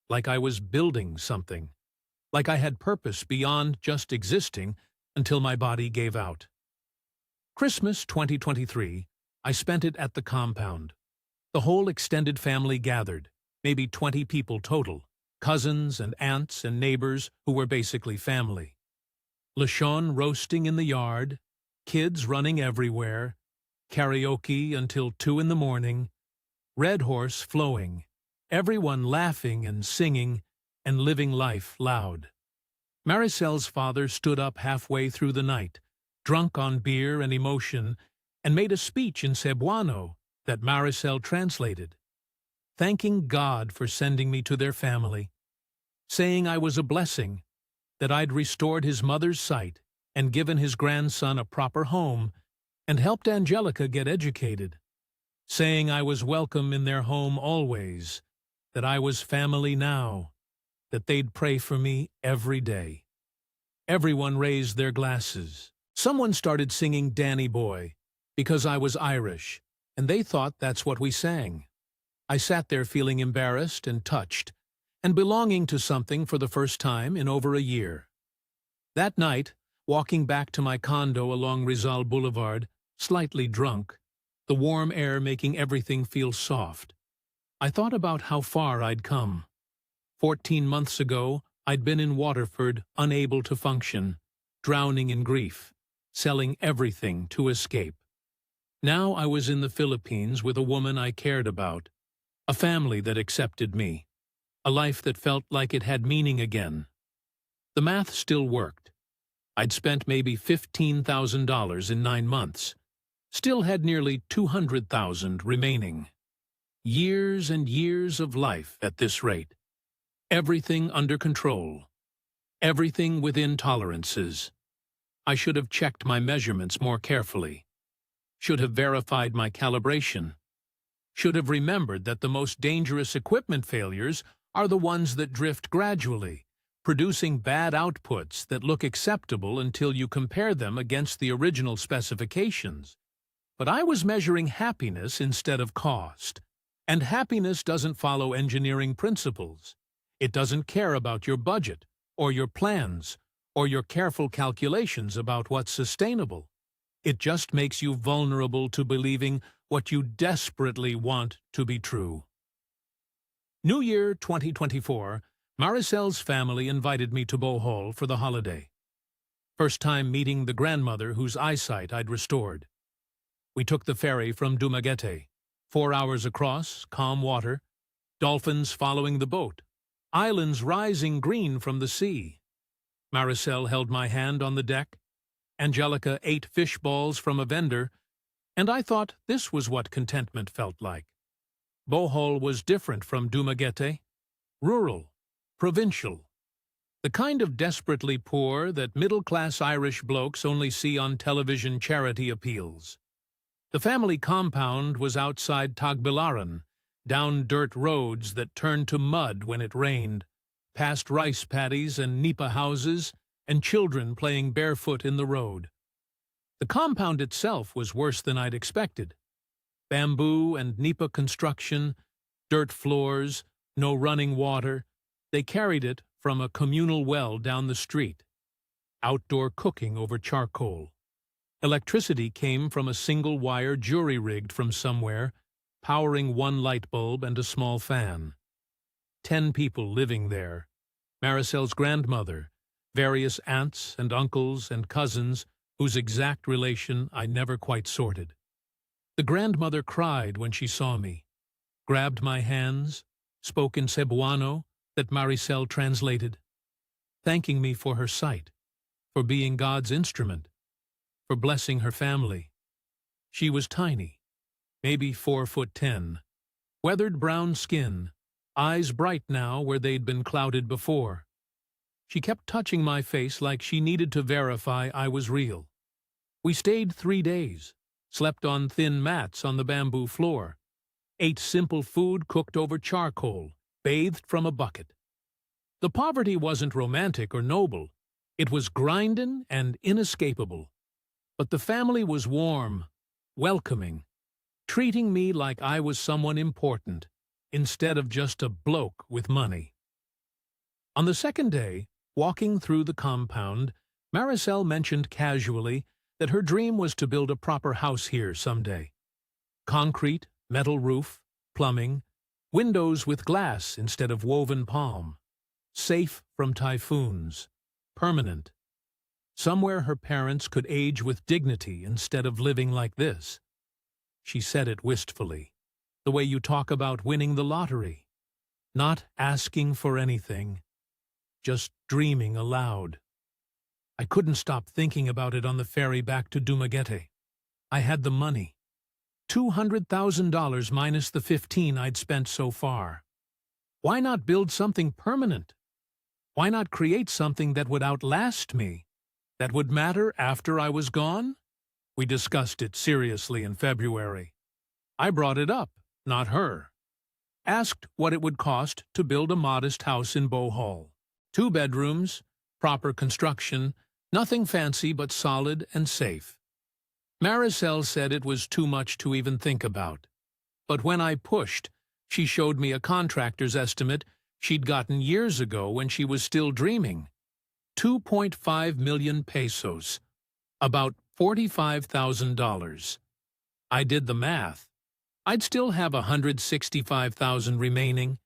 like I was building something, like I had purpose beyond just existing until my body gave out. Christmas 2023, I spent it at the compound. The whole extended family gathered, maybe 20 people total, cousins and aunts and neighbors who were basically family. Lechon roasting in the yard, kids running everywhere, karaoke until 2 in the morning, Red Horse flowing, everyone laughing and singing and living life loud. Maricel's father stood up halfway through the night, drunk on beer and emotion, and made a speech in Cebuano that Maricel translated, thanking God for sending me to their family, saying I was a blessing, that I'd restored his mother's sight and given his grandson a proper home and helped Angelica get educated, saying I was welcome in their home always, that I was family now, that they'd pray for me every day. Everyone raised their glasses. Someone started singing Danny Boy, because I was Irish, and they thought that's what we sang. I sat there feeling embarrassed and touched, and belonging to something for the first time in over a year. That night, walking back to my condo along Rizal Boulevard, slightly drunk, the warm air making everything feel soft, I thought about how far I'd come. 14 months ago, I'd been in Waterford, unable to function, drowning in grief, selling everything to escape. Now I was in the Philippines with a woman I cared about, a family that accepted me, a life that felt like it had meaning again. The math still worked. I'd spent maybe $15,000 in 9 months, still had nearly $200,000 remaining. Years and years of life at this rate. Everything under control. Everything within tolerances. I should have checked my measurements more carefully. Should have verified my calibration. Should have remembered that the most dangerous equipment failures are the ones that drift gradually, producing bad outputs that look acceptable until you compare them against the original specifications. But I was measuring happiness instead of cost. And happiness doesn't follow engineering principles. It doesn't care about your budget, or your plans, or your careful calculations about what's sustainable. It just makes you vulnerable to believing what you desperately want to be true. New Year 2024, Maricel's family invited me to Bohol for the holiday. First time meeting the grandmother whose eyesight I'd restored. We took the ferry from Dumaguete, 4 hours across, calm water, dolphins following the boat, islands rising green from the sea. Maricel held my hand on the deck, Angelica ate fish balls from a vendor, and I thought this was what contentment felt like. Bohol was different from Dumaguete, rural, provincial, the kind of desperately poor that middle-class Irish blokes only see on television charity appeals. The family compound was outside Tagbilaran, down dirt roads that turned to mud when it rained, past rice paddies and nipa houses, and children playing barefoot in the road. The compound itself was worse than I'd expected. Bamboo and nipa construction, dirt floors, no running water. They carried it from a communal well down the street. Outdoor cooking over charcoal. Electricity came from a single wire jury-rigged from somewhere, powering one light bulb and a small fan. 10 people living there. Maricel's grandmother, various aunts and uncles and cousins whose exact relation I never quite sorted. The grandmother cried when she saw me, grabbed my hands, spoke in Cebuano that Maricel translated, thanking me for her sight, for being God's instrument, for blessing her family. She was tiny, maybe 4'10", weathered brown skin, eyes bright now where they'd been clouded before. She kept touching my face like she needed to verify I was real. We stayed 3 days, slept on thin mats on the bamboo floor, ate simple food cooked over charcoal, bathed from a bucket. The poverty wasn't romantic or noble. It was grindin' and inescapable. But the family was warm, welcoming, treating me like I was someone important, instead of just a bloke with money. On the second day, walking through the compound, Maricel mentioned casually that her dream was to build a proper house here someday. Concrete, metal roof, plumbing, windows with glass instead of woven palm, safe from typhoons, permanent. Somewhere her parents could age with dignity instead of living like this. She said it wistfully, the way you talk about winning the lottery, not asking for anything, just dreaming aloud. I couldn't stop thinking about it on the ferry back to Dumaguete. I had the money. $200,000 minus the 15 I'd spent so far. Why not build something permanent? Why not create something that would outlast me, that would matter after I was gone? We discussed it seriously in February. I brought it up, not her. Asked what it would cost to build a modest house in Bohol. 2 bedrooms, proper construction, nothing fancy but solid and safe. Maricel said it was too much to even think about. But when I pushed, she showed me a contractor's estimate she'd gotten years ago when she was still dreaming. 2.5 million pesos, about $45,000. I did the math. I'd still have $165,000 remaining.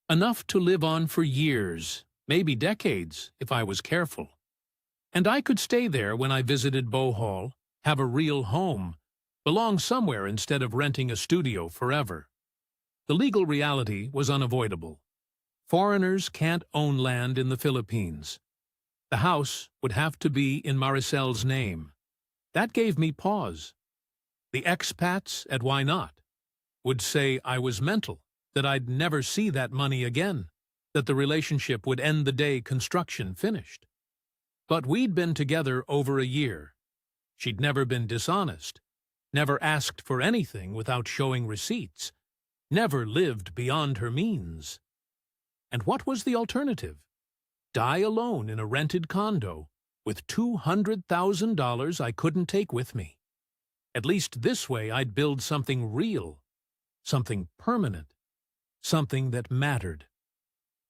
Enough to live on for years, maybe decades, if I was careful. And I could stay there when I visited Bohol, have a real home, belong somewhere instead of renting a studio forever. The legal reality was unavoidable. Foreigners can't own land in the Philippines. The house would have to be in Maricel's name. That gave me pause. The expats at Why Not would say I was mental, that I'd never see that money again, that the relationship would end the day construction finished. But we'd been together over a year. She'd never been dishonest, never asked for anything without showing receipts, never lived beyond her means. And what was the alternative? Die alone in a rented condo with $200,000 I couldn't take with me. At least this way I'd build something real, something permanent, something that mattered.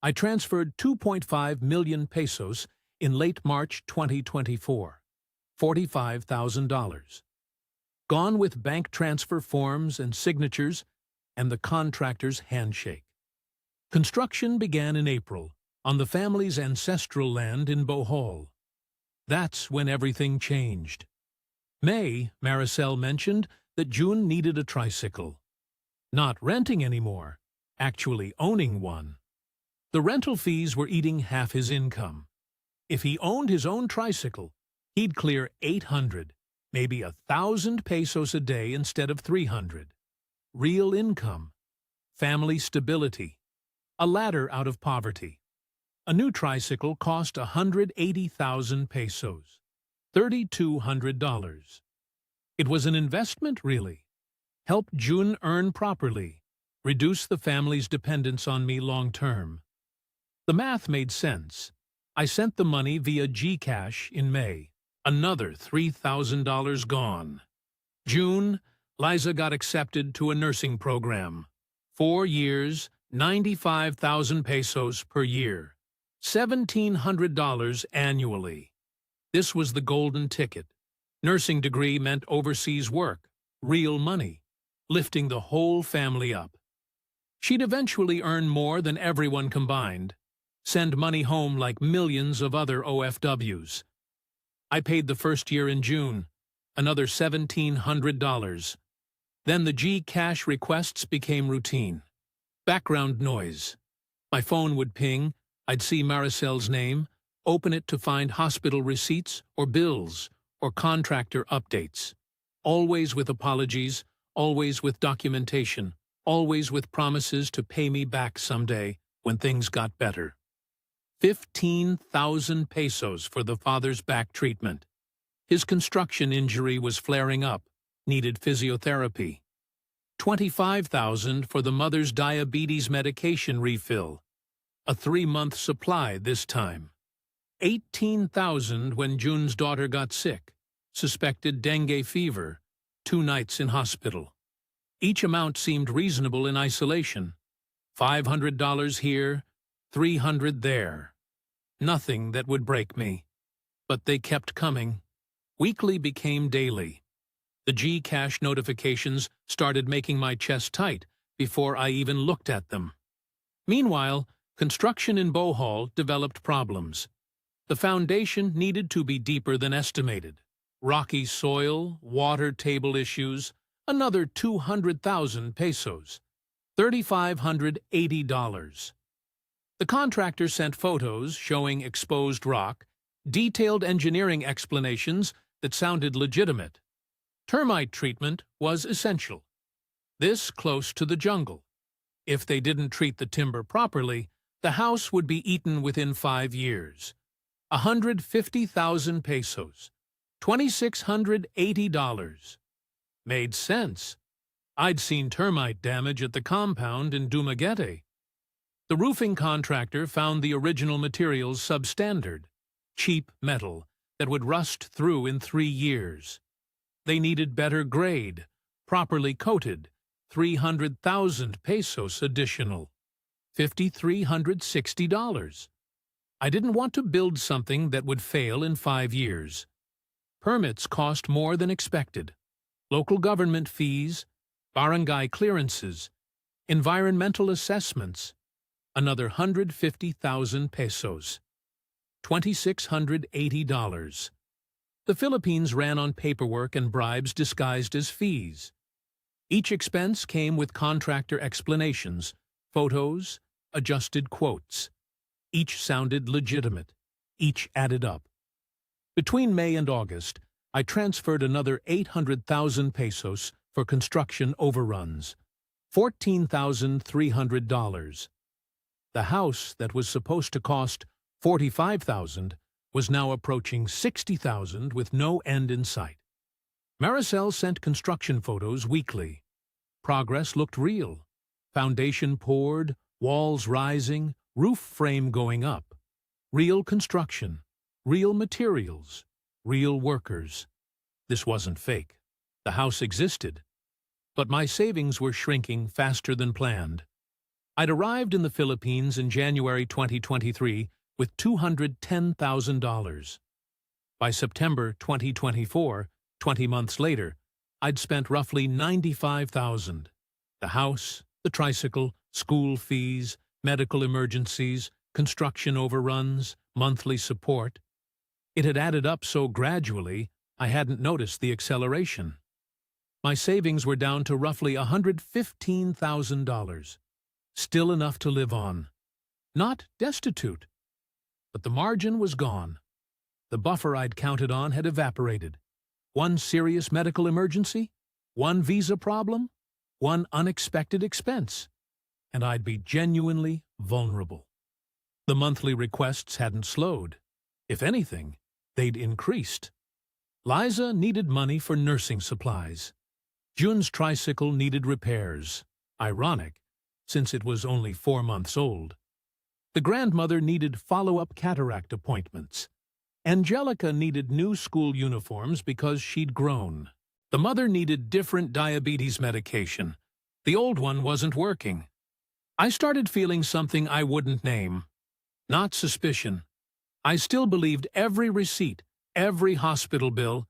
I transferred 2.5 million pesos in late March 2024, $45,000. Gone with bank transfer forms and signatures and the contractor's handshake. Construction began in April on the family's ancestral land in Bohol. That's when everything changed. May, Maricel mentioned that June needed a tricycle. Not renting anymore, actually owning one. The rental fees were eating half his income. If he owned his own tricycle, he'd clear 800, maybe 1,000 pesos a day instead of 300. Real income, family stability, a ladder out of poverty. A new tricycle cost 180,000 pesos, $3,200. It was an investment, really. Help June earn properly, reduce the family's dependence on me long-term. The math made sense. I sent the money via GCash in May. Another $3,000 gone. June, Liza got accepted to a nursing program. 4 years, 95,000 pesos per year. $1,700 annually. This was the golden ticket. Nursing degree meant overseas work, real money, lifting the whole family up. She'd eventually earn more than everyone combined, send money home like millions of other OFWs. I paid the first year in June, another $1,700. Then the G-Cash requests became routine. Background noise. My phone would ping, I'd see Maricel's name, open it to find hospital receipts or bills or contractor updates. Always with apologies, always with documentation, always with promises to pay me back someday when things got better. 15,000 pesos for the father's back treatment. His construction injury was flaring up, needed physiotherapy. 25,000 for the mother's diabetes medication refill, a 3-month supply this time. 18,000 when Jun's daughter got sick, suspected dengue fever, 2 nights in hospital. Each amount seemed reasonable in isolation. $500 here, $300 there. Nothing that would break me. But they kept coming. Weekly became daily. The G-Cash notifications started making my chest tight before I even looked at them. Meanwhile, construction in Bohol developed problems. The foundation needed to be deeper than estimated. Rocky soil, water table issues, another 200,000 pesos, $3,580. The contractor sent photos showing exposed rock, detailed engineering explanations that sounded legitimate. Termite treatment was essential. This close to the jungle. If they didn't treat the timber properly, the house would be eaten within 5 years. 150,000 pesos, $2,680. Made sense. I'd seen termite damage at the compound in Dumaguete. The roofing contractor found the original materials substandard, cheap metal that would rust through in 3 years. They needed better grade, properly coated, 300,000 pesos additional, $5,360. I didn't want to build something that would fail in 5 years. Permits cost more than expected. Local government fees, barangay clearances, environmental assessments, another 150,000 pesos, $2,680. The Philippines ran on paperwork and bribes disguised as fees. Each expense came with contractor explanations, photos, adjusted quotes. Each sounded legitimate. Each added up. Between May and August, I transferred another 800,000 pesos for construction overruns, $14,300. The house that was supposed to cost $45,000 was now approaching $60,000 with no end in sight. Maricel sent construction photos weekly. Progress looked real. Foundation poured, walls rising, roof frame going up. Real construction, real materials, real workers. This wasn't fake. The house existed. But my savings were shrinking faster than planned. I'd arrived in the Philippines in January 2023 with $210,000. By September 2024, 20 months later, I'd spent roughly $95,000. The house, the tricycle, school fees, medical emergencies, construction overruns, monthly support. It had added up so gradually, I hadn't noticed the acceleration. My savings were down to roughly $115,000. Still enough to live on. Not destitute. But the margin was gone. The buffer I'd counted on had evaporated. One serious medical emergency, one visa problem, one unexpected expense, and I'd be genuinely vulnerable. The monthly requests hadn't slowed. If anything, they'd increased. Liza needed money for nursing supplies. Jun's tricycle needed repairs. Ironic, since it was only 4 months old. The grandmother needed follow-up cataract appointments. Angelica needed new school uniforms because she'd grown. The mother needed different diabetes medication. The old one wasn't working. I started feeling something I wouldn't name. Not suspicion. I still believed every receipt, every hospital bill,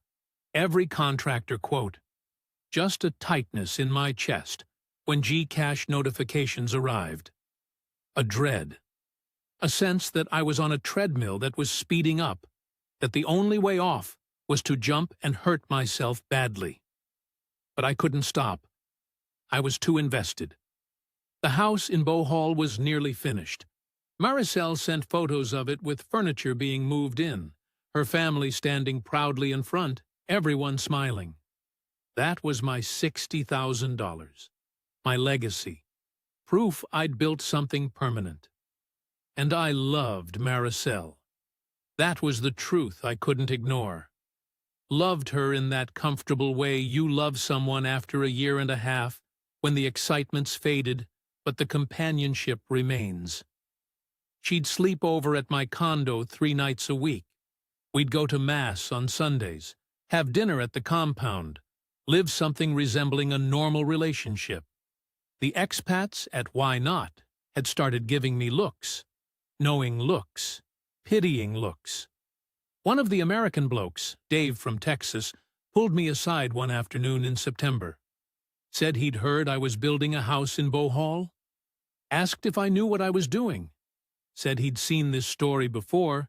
every contractor quote. just a tightness in my chest when Gcash notifications arrived. A dread. A sense that I was on a treadmill that was speeding up, that the only way off was to jump and hurt myself badly. But I couldn't stop. I was too invested. The house in Bohol was nearly finished. Maricel sent photos of it with furniture being moved in, her family standing proudly in front, everyone smiling. That was my $60,000. My legacy. Proof I'd built something permanent. And I loved Maricel. That was the truth I couldn't ignore. Loved her in that comfortable way you love someone after a year and a half, when the excitement's faded, but the companionship remains. She'd sleep over at my condo 3 nights a week. We'd go to Mass on Sundays, have dinner at the compound, live something resembling a normal relationship. The expats at Why Not had started giving me looks, knowing looks, pitying looks. One of the American blokes, Dave from Texas, pulled me aside one afternoon in September. Said he'd heard I was building a house in Bohol. Asked if I knew what I was doing. Said he'd seen this story before.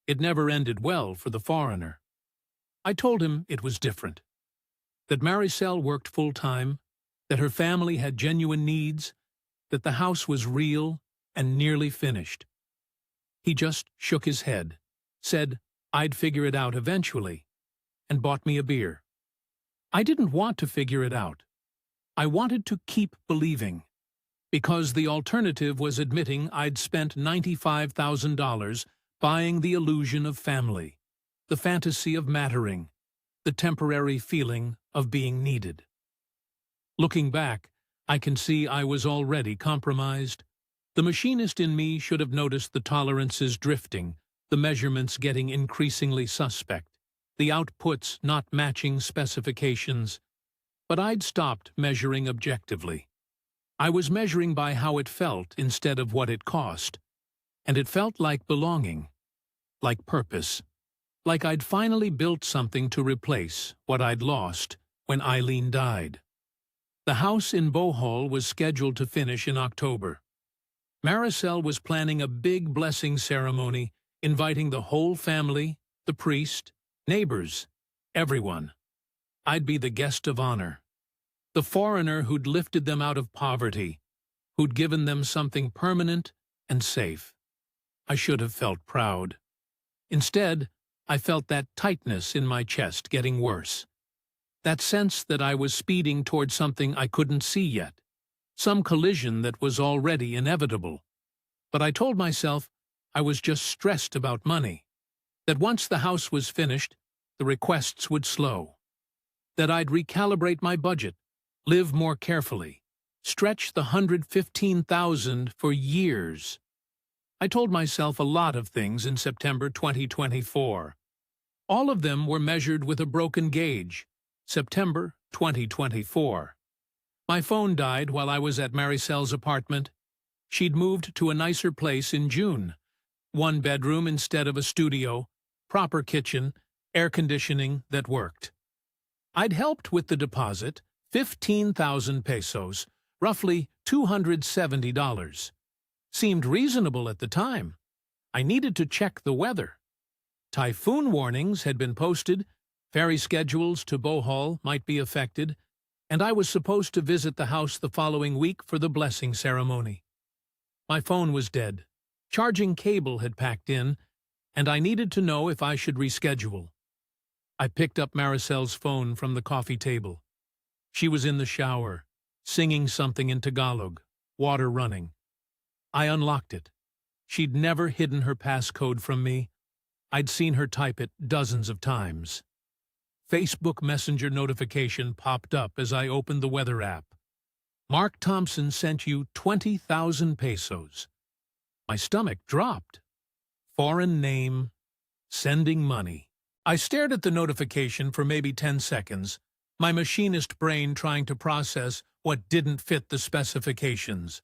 It never ended well for the foreigner. I told him it was different. That Maricel worked full-time, that her family had genuine needs, that the house was real and nearly finished. He just shook his head, said I'd figure it out eventually, and bought me a beer. I didn't want to figure it out. I wanted to keep believing, because the alternative was admitting I'd spent $95,000 buying the illusion of family, the fantasy of mattering, the temporary feeling of being needed. Looking back, I can see I was already compromised. The machinist in me should have noticed the tolerances drifting, the measurements getting increasingly suspect, the outputs not matching specifications. But I'd stopped measuring objectively. I was measuring by how it felt instead of what it cost. And it felt like belonging, like purpose, like I'd finally built something to replace what I'd lost when Eileen died. The house in Bohol was scheduled to finish in October. Maricel was planning a big blessing ceremony, inviting the whole family, the priest, neighbors, everyone. I'd be the guest of honor. The foreigner who'd lifted them out of poverty, who'd given them something permanent and safe. I should have felt proud. Instead, I felt that tightness in my chest getting worse. That sense that I was speeding toward something I couldn't see yet, some collision that was already inevitable. But I told myself I was just stressed about money, that once the house was finished, the requests would slow, that I'd recalibrate my budget, live more carefully, stretch the $115,000 for years. I told myself a lot of things in September 2024. All of them were measured with a broken gauge. September 2024. My phone died while I was at Maricel's apartment. She'd moved to a nicer place in June. 1 bedroom instead of a studio, proper kitchen, air conditioning that worked. I'd helped with the deposit, 15,000 pesos, roughly $270. Seemed reasonable at the time. I needed to check the weather. Typhoon warnings had been posted, ferry schedules to Bohol might be affected, and I was supposed to visit the house the following week for the blessing ceremony. My phone was dead. Charging cable had packed in, and I needed to know if I should reschedule. I picked up Maricel's phone from the coffee table. She was in the shower, singing something in Tagalog, water running. I unlocked it. She'd never hidden her passcode from me. I'd seen her type it dozens of times. Facebook Messenger notification popped up as I opened the weather app. Mark Thompson sent you 20,000 pesos. My stomach dropped. Foreign name, sending money. I stared at the notification for maybe 10 seconds, my machinist brain trying to process what didn't fit the specifications.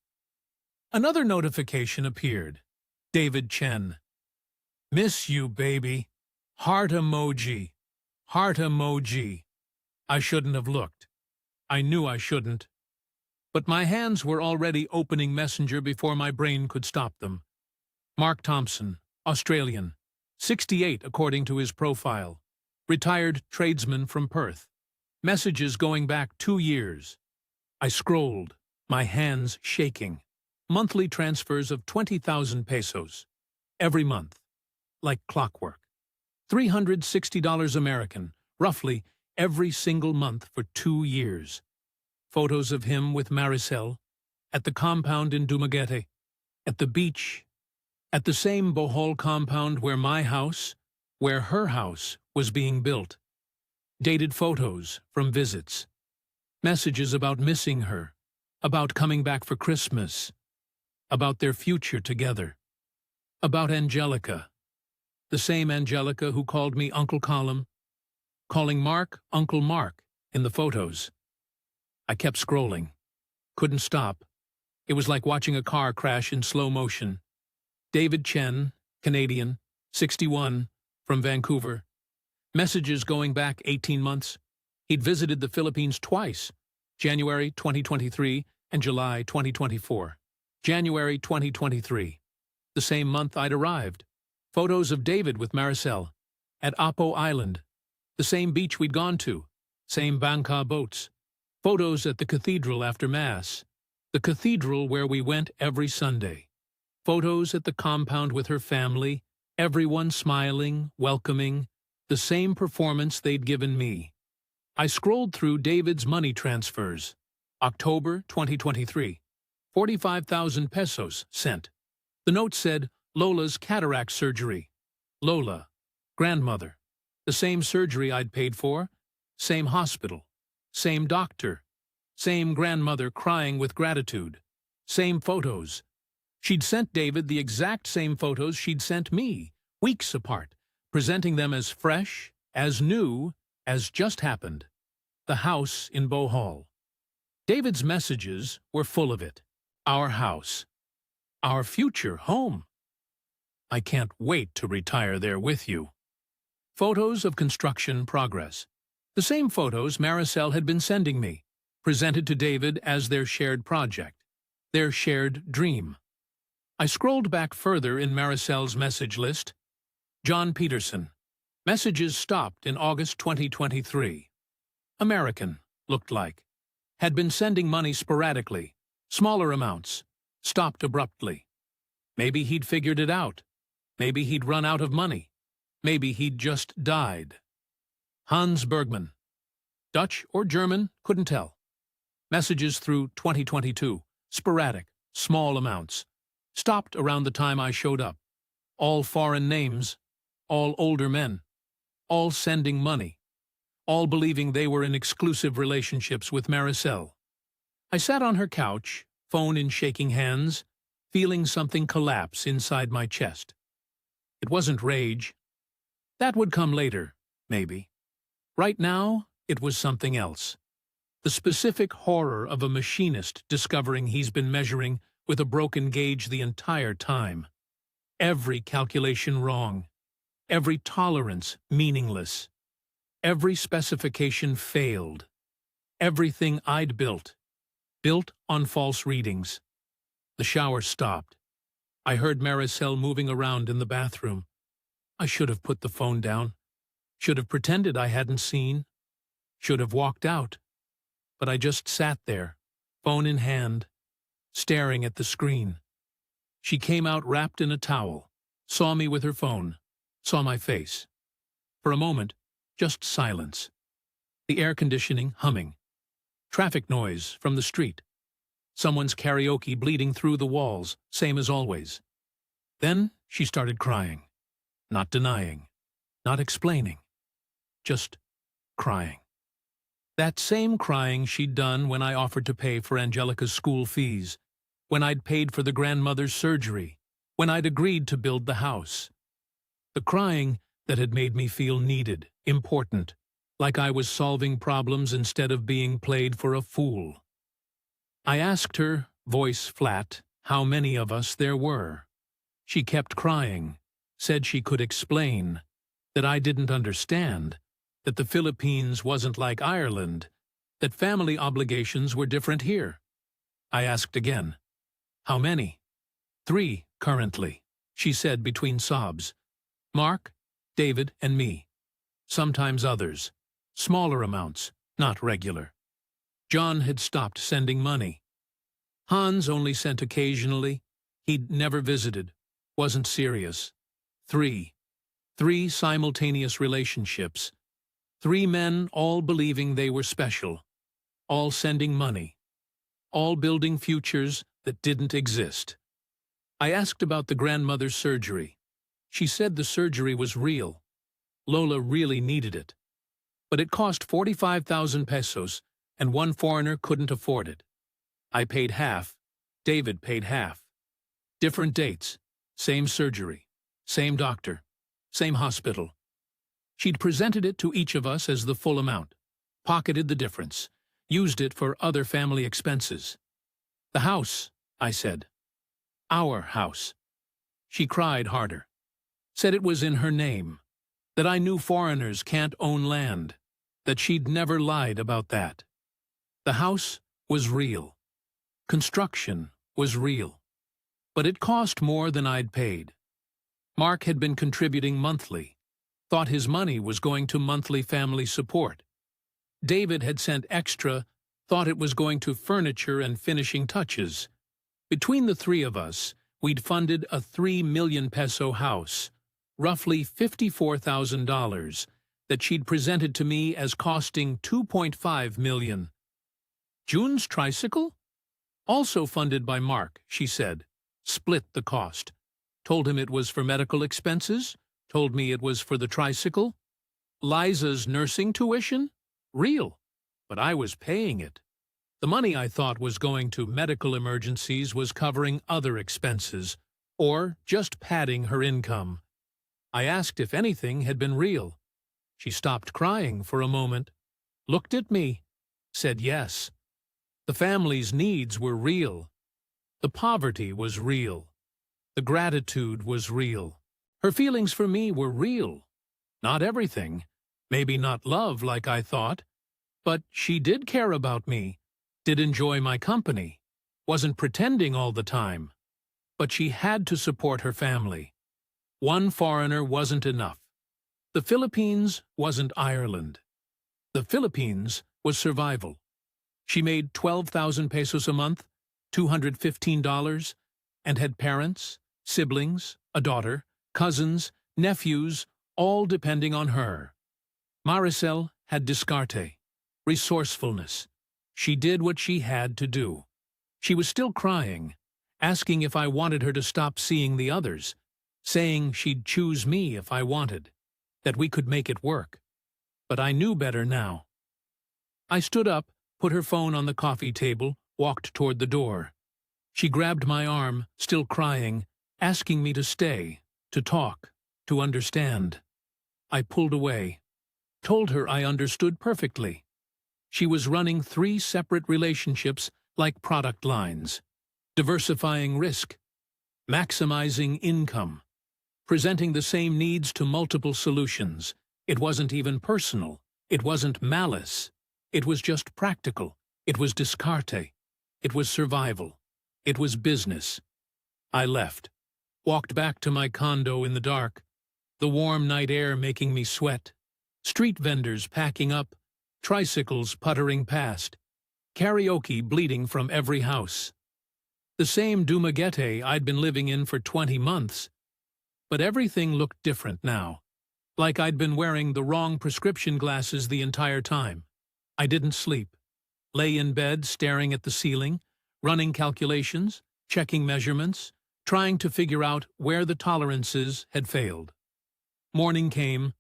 Another notification appeared. David Chen. Miss you, baby. Heart emoji. Heart emoji. I shouldn't have looked. I knew I shouldn't. But my hands were already opening Messenger before my brain could stop them. Mark Thompson, Australian, 68 according to his profile, retired tradesman from Perth. Messages going back 2 years. I scrolled, my hands shaking. Monthly transfers of 20,000 pesos. Every month. Like clockwork. $360 American, roughly every single month for 2 years. Photos of him with Maricel, at the compound in Dumaguete, at the beach, at the same Bohol compound where her house was being built. Dated photos from visits. Messages about missing her, about coming back for Christmas, about their future together, about Angelica, the same Angelica who called me Uncle Colum, calling Mark Uncle Mark in the photos. I kept scrolling. Couldn't stop. It was like watching a car crash in slow motion. David Chen, Canadian, 61, from Vancouver. Messages going back 18 months. He'd visited the Philippines twice, January 2023 and July 2024. January 2023. The same month I'd arrived. Photos of David with Maricel. At Apo Island. The same beach we'd gone to. Same bangka boats. Photos at the cathedral after Mass. The cathedral where we went every Sunday. Photos at the compound with her family. Everyone smiling, welcoming. The same performance they'd given me. I scrolled through David's money transfers. October 2023. 45,000 pesos sent. The note said, Lola's cataract surgery. Lola, grandmother. The same surgery I'd paid for. Same hospital. Same doctor. Same grandmother crying with gratitude. Same photos. She'd sent David the exact same photos she'd sent me, weeks apart, presenting them as fresh, as new, as just happened. The house in Bohol. David's messages were full of it. Our house. Our future home. I can't wait to retire there with you. Photos of construction progress. The same photos Maricel had been sending me, presented to David as their shared project, their shared dream. I scrolled back further in Maricel's message list. John Peterson. Messages stopped in August 2023. American, looked like. Had been sending money sporadically, smaller amounts, stopped abruptly. Maybe he'd figured it out. Maybe he'd run out of money. Maybe he'd just died. Hans Bergman. Dutch or German, couldn't tell. Messages through 2022, sporadic, small amounts. Stopped around the time I showed up. All foreign names, all older men, all sending money, all believing they were in exclusive relationships with Maricel. I sat on her couch, phone in shaking hands, feeling something collapse inside my chest. It wasn't rage. That would come later, maybe. Right now, it was something else. The specific horror of a machinist discovering he's been measuring with a broken gauge the entire time. Every calculation wrong. Every tolerance meaningless. Every specification failed. Everything I'd built on false readings. The shower stopped. I heard Maricel moving around in the bathroom. I should have put the phone down. Should have pretended I hadn't seen. Should have walked out. But I just sat there, phone in hand, staring at the screen. She came out wrapped in a towel, saw me with her phone, saw my face. For a moment, just silence. The air conditioning humming. Traffic noise from the street. Someone's karaoke bleeding through the walls, same as always. Then she started crying. Not denying. Not explaining. Just crying. That same crying she'd done when I offered to pay for Angelica's school fees, when I'd paid for the grandmother's surgery, when I'd agreed to build the house. The crying that had made me feel needed, important, like I was solving problems instead of being played for a fool. I asked her, voice flat, how many of us there were. She kept crying, said she could explain, that I didn't understand, that the Philippines wasn't like Ireland, that family obligations were different here. I asked again. How many? 3, currently, she said between sobs. Mark, David, and me. Sometimes others. Smaller amounts, not regular. John had stopped sending money. Hans only sent occasionally. He'd never visited. Wasn't serious. 3. 3 simultaneous relationships. 3 men all believing they were special. All sending money. All building futures that didn't exist. I asked about the grandmother's surgery. She said the surgery was real. Lola really needed it. But it cost 45,000 pesos, and one foreigner couldn't afford it. I paid half. David paid half. Different dates. Same surgery. Same doctor. Same hospital. She'd presented it to each of us as the full amount. Pocketed the difference. Used it for other family expenses. The house, I said. Our house. She cried harder. Said it was in her name. That I knew foreigners can't own land. That she'd never lied about that. The house was real. Construction was real. But it cost more than I'd paid. Mark had been contributing monthly. Thought his money was going to monthly family support. David had sent extra, thought it was going to furniture and finishing touches. Between the 3 of us, we'd funded a 3 million peso house, roughly $54,000, that she'd presented to me as costing 2.5 million. June's tricycle? Also funded by Mark, she said. Split the cost. Told him it was for medical expenses. Told me it was for the tricycle. Liza's nursing tuition? Real. But I was paying it. The money I thought was going to medical emergencies was covering other expenses, or just padding her income. I asked if anything had been real. She stopped crying for a moment, looked at me, said yes. The family's needs were real. The poverty was real. The gratitude was real. Her feelings for me were real. Not everything, maybe not love like I thought, but she did care about me, did enjoy my company, wasn't pretending all the time. But she had to support her family. One foreigner wasn't enough. The Philippines wasn't Ireland. The Philippines was survival. She made 12,000 pesos a month, $215, and had parents, siblings, a daughter, cousins, nephews, all depending on her. Maricel had discarte, resourcefulness. She did what she had to do. She was still crying, asking if I wanted her to stop seeing the others, saying she'd choose me if I wanted, that we could make it work. But I knew better now. I stood up, put her phone on the coffee table, walked toward the door. She grabbed my arm, still crying, asking me to stay, to talk, to understand. I pulled away, told her I understood perfectly. She was running 3 separate relationships like product lines, diversifying risk, maximizing income, presenting the same needs to multiple solutions. It wasn't even personal. It wasn't malice. It was just practical. It was discarte. It was survival. It was business. I left, walked back to my condo in the dark, the warm night air making me sweat, street vendors packing up, tricycles puttering past, karaoke bleeding from every house. The same Dumaguete I'd been living in for 20 months. But everything looked different now, like I'd been wearing the wrong prescription glasses the entire time. I didn't sleep, lay in bed staring at the ceiling, running calculations, checking measurements, trying to figure out where the tolerances had failed. Morning came.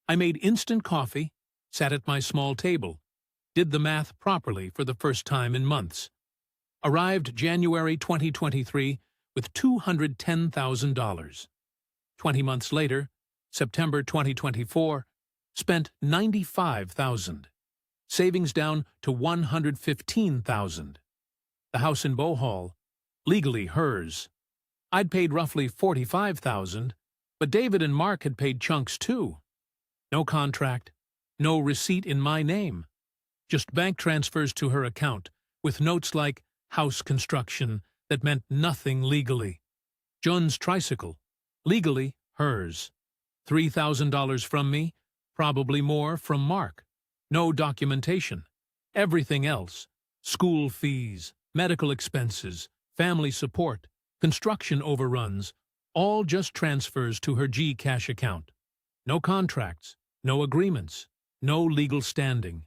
I made instant coffee, sat at my small table, did the math properly for the first time in months. Arrived January 2023 with $210,000. 20 months later, September 2024, spent $95,000. Savings down to $115,000. The house in Bohol, legally hers. I'd paid roughly $45,000, but David and Mark had paid chunks too. No contract, no receipt in my name. Just bank transfers to her account, with notes like house construction that meant nothing legally. Jun's tricycle, legally hers. $3,000 from me, probably more from Mark. No documentation. Everything else, school fees, medical expenses, family support, construction overruns, all just transfers to her Gcash account. No contracts, no agreements, no legal standing.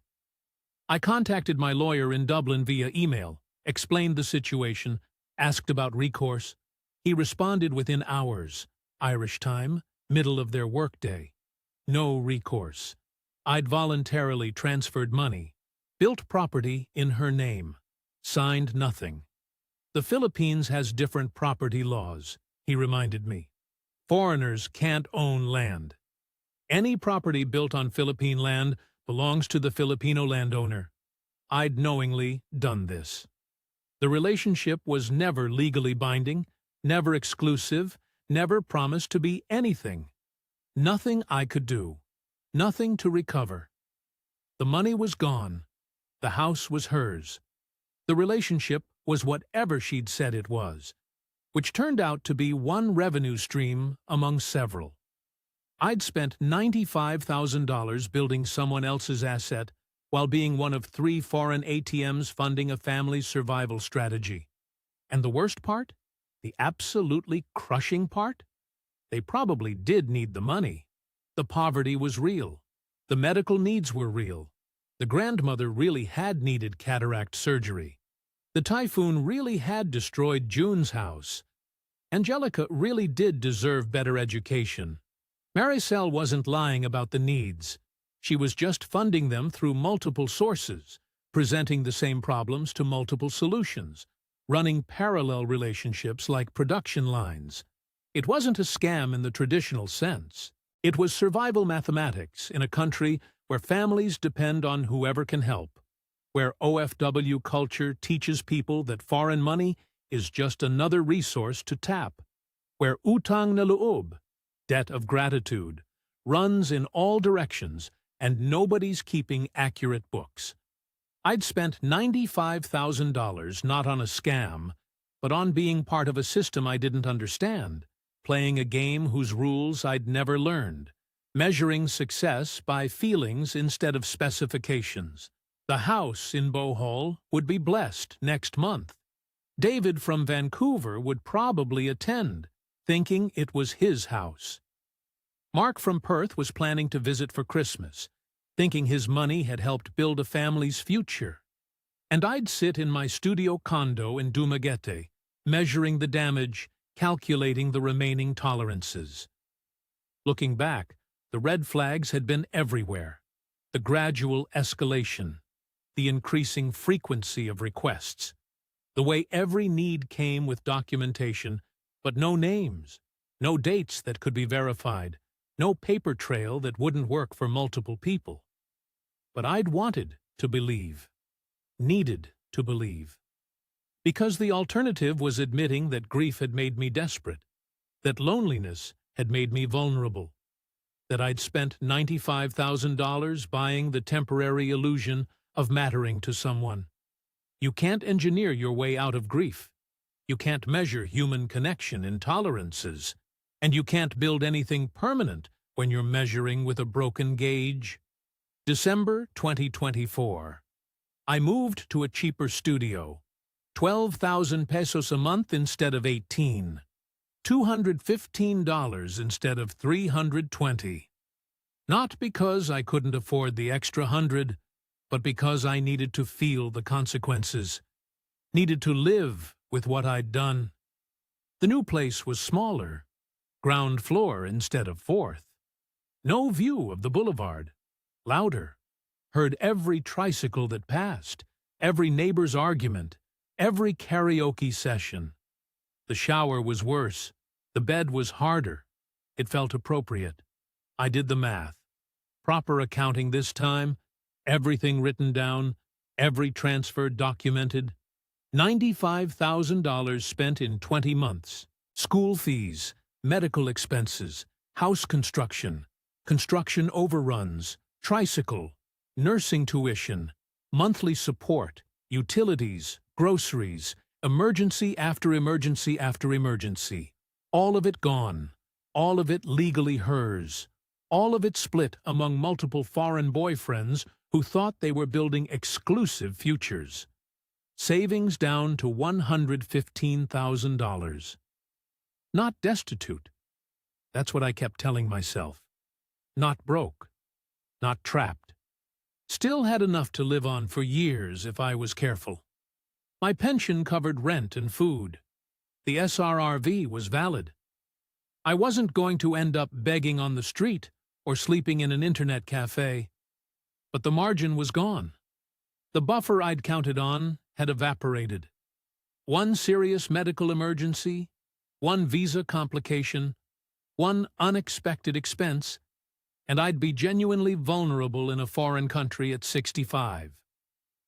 I contacted my lawyer in Dublin via email, explained the situation, asked about recourse. He responded within hours, Irish time, middle of their workday. No recourse. I'd voluntarily transferred money, built property in her name, signed nothing. The Philippines has different property laws, he reminded me. Foreigners can't own land. Any property built on Philippine land belongs to the Filipino landowner. I'd knowingly done this. The relationship was never legally binding, never exclusive, never promised to be anything. Nothing I could do. Nothing to recover. The money was gone. The house was hers. The relationship was whatever she'd said it was, which turned out to be one revenue stream among several. I'd spent $95,000 building someone else's asset while being one of 3 foreign ATMs funding a family's survival strategy. And the worst part? The absolutely crushing part? They probably did need the money. The poverty was real. The medical needs were real. The grandmother really had needed cataract surgery. The typhoon really had destroyed June's house. Angelica really did deserve better education. Maricel wasn't lying about the needs. She was just funding them through multiple sources, presenting the same problems to multiple solutions, running parallel relationships like production lines. It wasn't a scam in the traditional sense. It was survival mathematics in a country where families depend on whoever can help, where OFW culture teaches people that foreign money is just another resource to tap, where utang na loob, debt of gratitude, runs in all directions and nobody's keeping accurate books. I'd spent $95,000 not on a scam, but on being part of a system I didn't understand, playing a game whose rules I'd never learned, measuring success by feelings instead of specifications. The house in Bohol would be blessed next month. David from Vancouver would probably attend, thinking it was his house. Mark from Perth was planning to visit for Christmas, thinking his money had helped build a family's future. And I'd sit in my studio condo in Dumaguete, measuring the damage, calculating the remaining tolerances. Looking back, the red flags had been everywhere. The gradual escalation, the increasing frequency of requests, the way every need came with documentation, but no names, no dates that could be verified, no paper trail that wouldn't work for multiple people. But I'd wanted to believe, needed to believe. Because the alternative was admitting that grief had made me desperate, that loneliness had made me vulnerable, that I'd spent $95,000 buying the temporary illusion of mattering to someone. You can't engineer your way out of grief. You can't measure human connection in tolerances. And you can't build anything permanent when you're measuring with a broken gauge. December 2024. I moved to a cheaper studio. 12,000 pesos a month instead of 18. $215 instead of 320. Not because I couldn't afford the extra 100, but because I needed to feel the consequences. Needed to live with what I'd done. The new place was smaller. Ground floor instead of fourth. No view of the boulevard. Louder. Heard every tricycle that passed, every neighbor's argument, every karaoke session. The shower was worse. The bed was harder. It felt appropriate. I did the math. Proper accounting this time, everything written down, every transfer documented. $95,000 spent in 20 months. School fees, medical expenses, house construction, construction overruns, tricycle, nursing tuition, monthly support, utilities, groceries, emergency after emergency after emergency. All of it gone. All of it legally hers. All of it split among multiple foreign boyfriends who thought they were building exclusive futures. Savings down to $115,000. Not destitute. That's what I kept telling myself. Not broke. Not trapped. Still had enough to live on for years if I was careful. My pension covered rent and food. The SRRV was valid. I wasn't going to end up begging on the street or sleeping in an internet cafe. But the margin was gone. The buffer I'd counted on had evaporated. One serious medical emergency, one visa complication, one unexpected expense, and I'd be genuinely vulnerable in a foreign country at 65.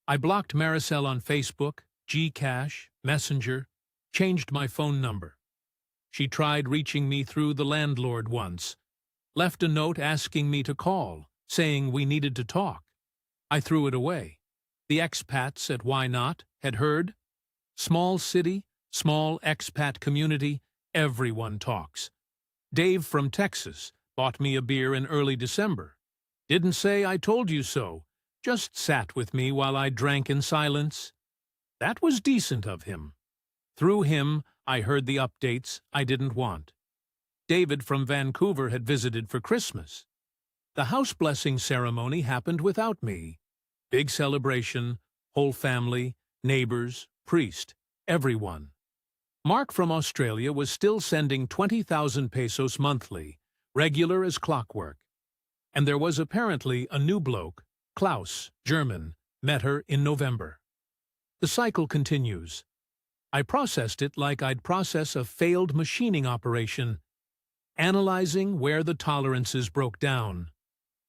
I blocked Maricel on Facebook, Gcash, Messenger, changed my phone number. She tried reaching me through the landlord once, left a note asking me to call, saying we needed to talk. I threw it away. The expats at Why Not had heard. Small city, small expat community, everyone talks. Dave from Texas bought me a beer in early December. Didn't say I told you so, just sat with me while I drank in silence. That was decent of him. Through him, I heard the updates I didn't want. David from Vancouver had visited for Christmas. The house blessing ceremony happened without me. Big celebration, whole family, neighbors, priest, everyone. Mark from Australia was still sending 20,000 pesos monthly, regular as clockwork. And there was apparently a new bloke, Klaus, German, met her in November. The cycle continues. I processed it like I'd process a failed machining operation, analyzing where the tolerances broke down,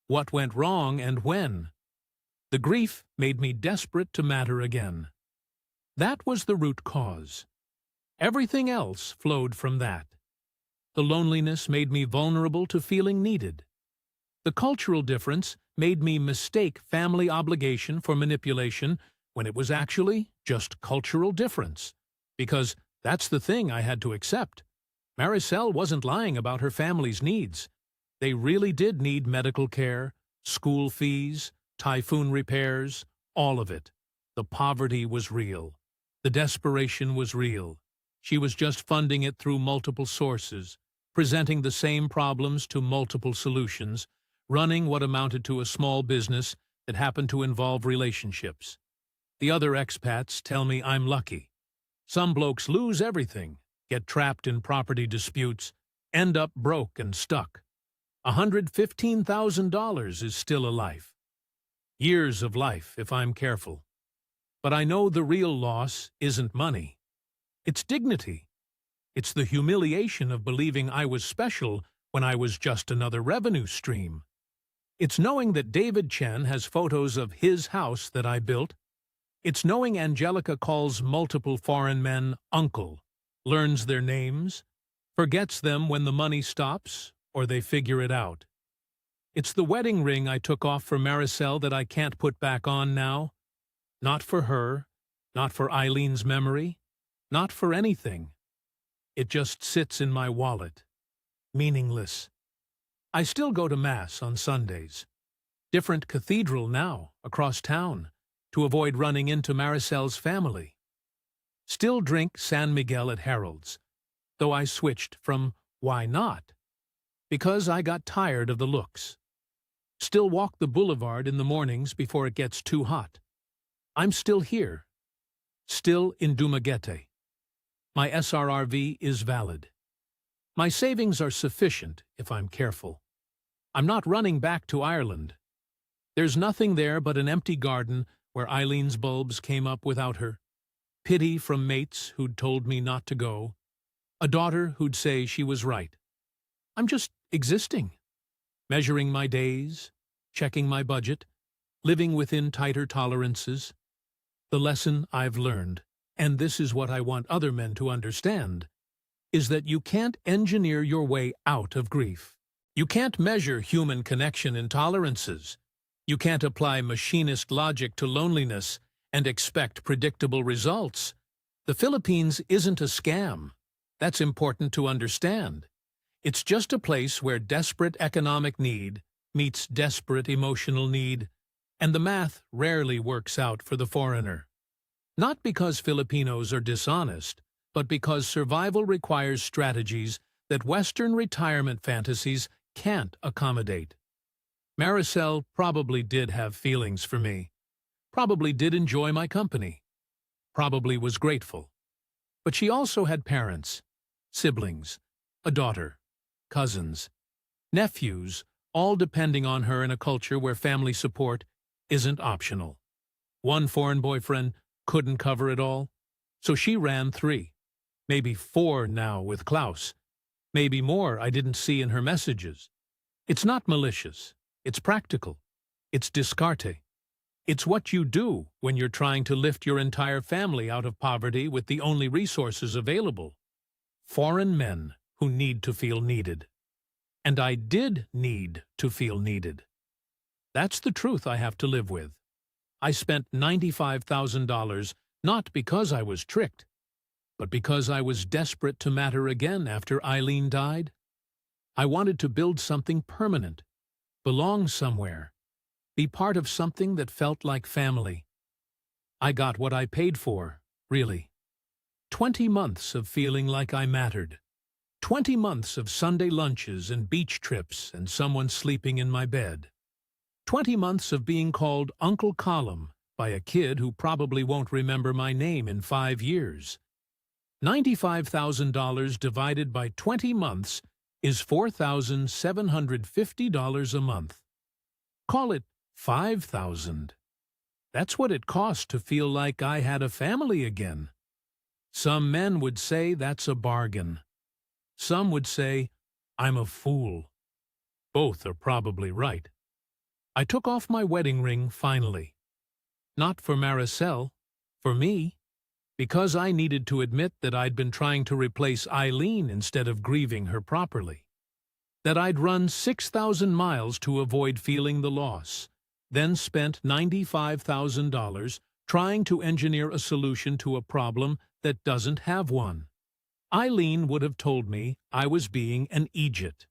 what went wrong and when. The grief made me desperate to matter again. That was the root cause. Everything else flowed from that. The loneliness made me vulnerable to feeling needed. The cultural difference made me mistake family obligation for manipulation when it was actually just cultural difference, because that's the thing I had to accept. Maricel wasn't lying about her family's needs. They really did need medical care, school fees, typhoon repairs, all of it. The poverty was real. The desperation was real. She was just funding it through multiple sources, presenting the same problems to multiple solutions, running what amounted to a small business that happened to involve relationships. The other expats tell me I'm lucky. Some blokes lose everything, get trapped in property disputes, end up broke and stuck. $115,000 is still a life. Years of life, if I'm careful. But I know the real loss isn't money. It's dignity. It's the humiliation of believing I was special when I was just another revenue stream. It's knowing that David Chen has photos of his house that I built. It's knowing Angelica calls multiple foreign men uncle, learns their names, forgets them when the money stops or they figure it out. It's the wedding ring I took off for Maricel that I can't put back on now. Not for her, not for Eileen's memory, not for anything. It just sits in my wallet, meaningless. I still go to Mass on Sundays. Different cathedral now, across town, to avoid running into Maricel's family. Still drink San Miguel at Harold's, though I switched from Why Not? Because I got tired of the looks. Still walk the boulevard in the mornings before it gets too hot. I'm still here. Still in Dumaguete. My SRRV is valid. My savings are sufficient if I'm careful. I'm not running back to Ireland. There's nothing there but an empty garden where Eileen's bulbs came up without her, pity from mates who'd told me not to go, a daughter who'd say she was right. I'm just existing. Measuring my days, checking my budget, living within tighter tolerances. The lesson I've learned, and this is what I want other men to understand, is that you can't engineer your way out of grief. You can't measure human connection in tolerances. You can't apply machinist logic to loneliness and expect predictable results. The Philippines isn't a scam. That's important to understand. It's just a place where desperate economic need meets desperate emotional need, and the math rarely works out for the foreigner. Not because Filipinos are dishonest, but because survival requires strategies that Western retirement fantasies can't accommodate. Maricel probably did have feelings for me, probably did enjoy my company, probably was grateful. But she also had parents, siblings, a daughter, cousins, nephews, all depending on her in a culture where family support isn't optional. One foreign boyfriend couldn't cover it all, so she ran 3, maybe 4 now with Klaus, maybe more I didn't see in her messages. It's not malicious, it's practical, it's discarte. It's what you do when you're trying to lift your entire family out of poverty with the only resources available. Foreign men who need to feel needed. And I did need to feel needed. That's the truth I have to live with. I spent $95,000 not because I was tricked, but because I was desperate to matter again after Eileen died. I wanted to build something permanent, belong somewhere, be part of something that felt like family. I got what I paid for, really. 20 months of feeling like I mattered. 20 months of Sunday lunches and beach trips and someone sleeping in my bed. 20 months of being called Uncle Colum by a kid who probably won't remember my name in 5 years. $95,000 divided by 20 months is $4,750 a month. Call it $5,000. That's what it cost to feel like I had a family again. Some men would say that's a bargain. Some would say I'm a fool. Both are probably right. I took off my wedding ring finally. Not for Maricel, for me, because I needed to admit that I'd been trying to replace Eileen instead of grieving her properly. That I'd run 6,000 miles to avoid feeling the loss, then spent $95,000 trying to engineer a solution to a problem that doesn't have one. Eileen would have told me I was being an Egypt,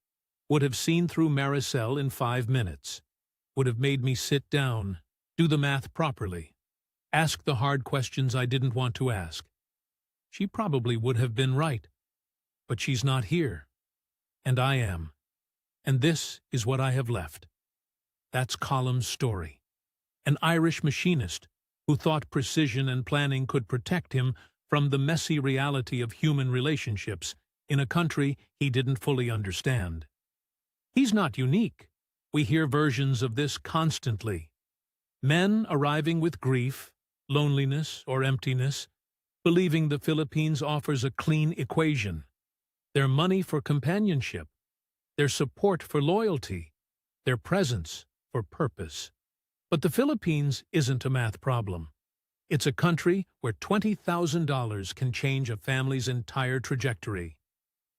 would have seen through Maricel in 5 minutes, would have made me sit down, do the math properly, ask the hard questions I didn't want to ask. She probably would have been right, but she's not here, and I am, and this is what I have left. That's Colum's story, an Irish machinist who thought precision and planning could protect him from the messy reality of human relationships in a country he didn't fully understand. He's not unique. We hear versions of this constantly. Men arriving with grief, loneliness, or emptiness, believing the Philippines offers a clean equation. Their money for companionship, their support for loyalty, their presence for purpose. But the Philippines isn't a math problem. It's a country where $20,000 can change a family's entire trajectory,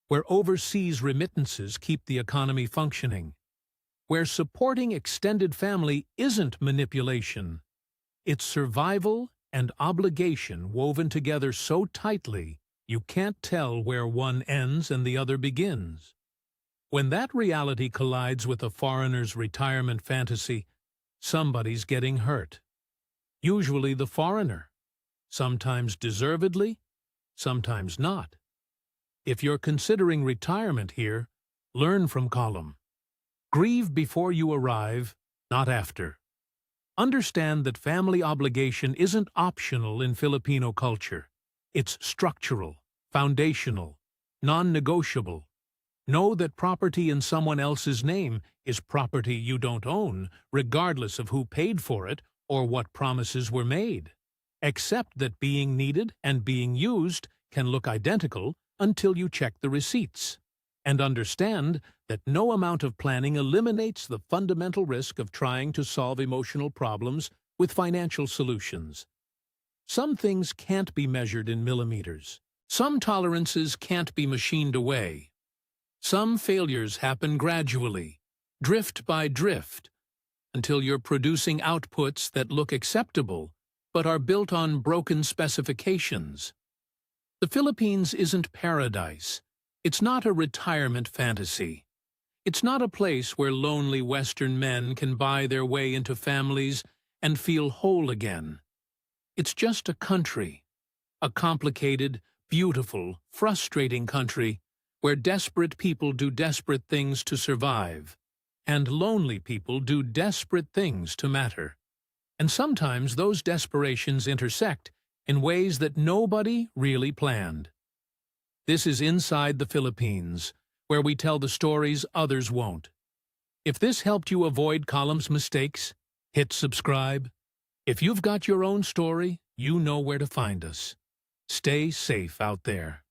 where overseas remittances keep the economy functioning, where supporting extended family isn't manipulation. It's survival and obligation woven together so tightly you can't tell where one ends and the other begins. When that reality collides with a foreigner's retirement fantasy, somebody's getting hurt. Usually the foreigner, sometimes deservedly, sometimes not. If you're considering retirement here, learn from Colum. Grieve before you arrive, not after. Understand that family obligation isn't optional in Filipino culture. It's structural, foundational, non-negotiable. Know that property in someone else's name is property you don't own, regardless of who paid for it or what promises were made. Accept that being needed and being used can look identical until you check the receipts. And understand that no amount of planning eliminates the fundamental risk of trying to solve emotional problems with financial solutions. Some things can't be measured in millimeters. Some tolerances can't be machined away. Some failures happen gradually, drift by drift, until you're producing outputs that look acceptable, but are built on broken specifications. The Philippines isn't paradise. It's not a retirement fantasy. It's not a place where lonely Western men can buy their way into families and feel whole again. It's just a country, a complicated, beautiful, frustrating country where desperate people do desperate things to survive, and lonely people do desperate things to matter. And sometimes those desperations intersect in ways that nobody really planned. This is Inside the Philippines, where we tell the stories others won't. If this helped you avoid Column's mistakes, hit subscribe. If you've got your own story, you know where to find us. Stay safe out there.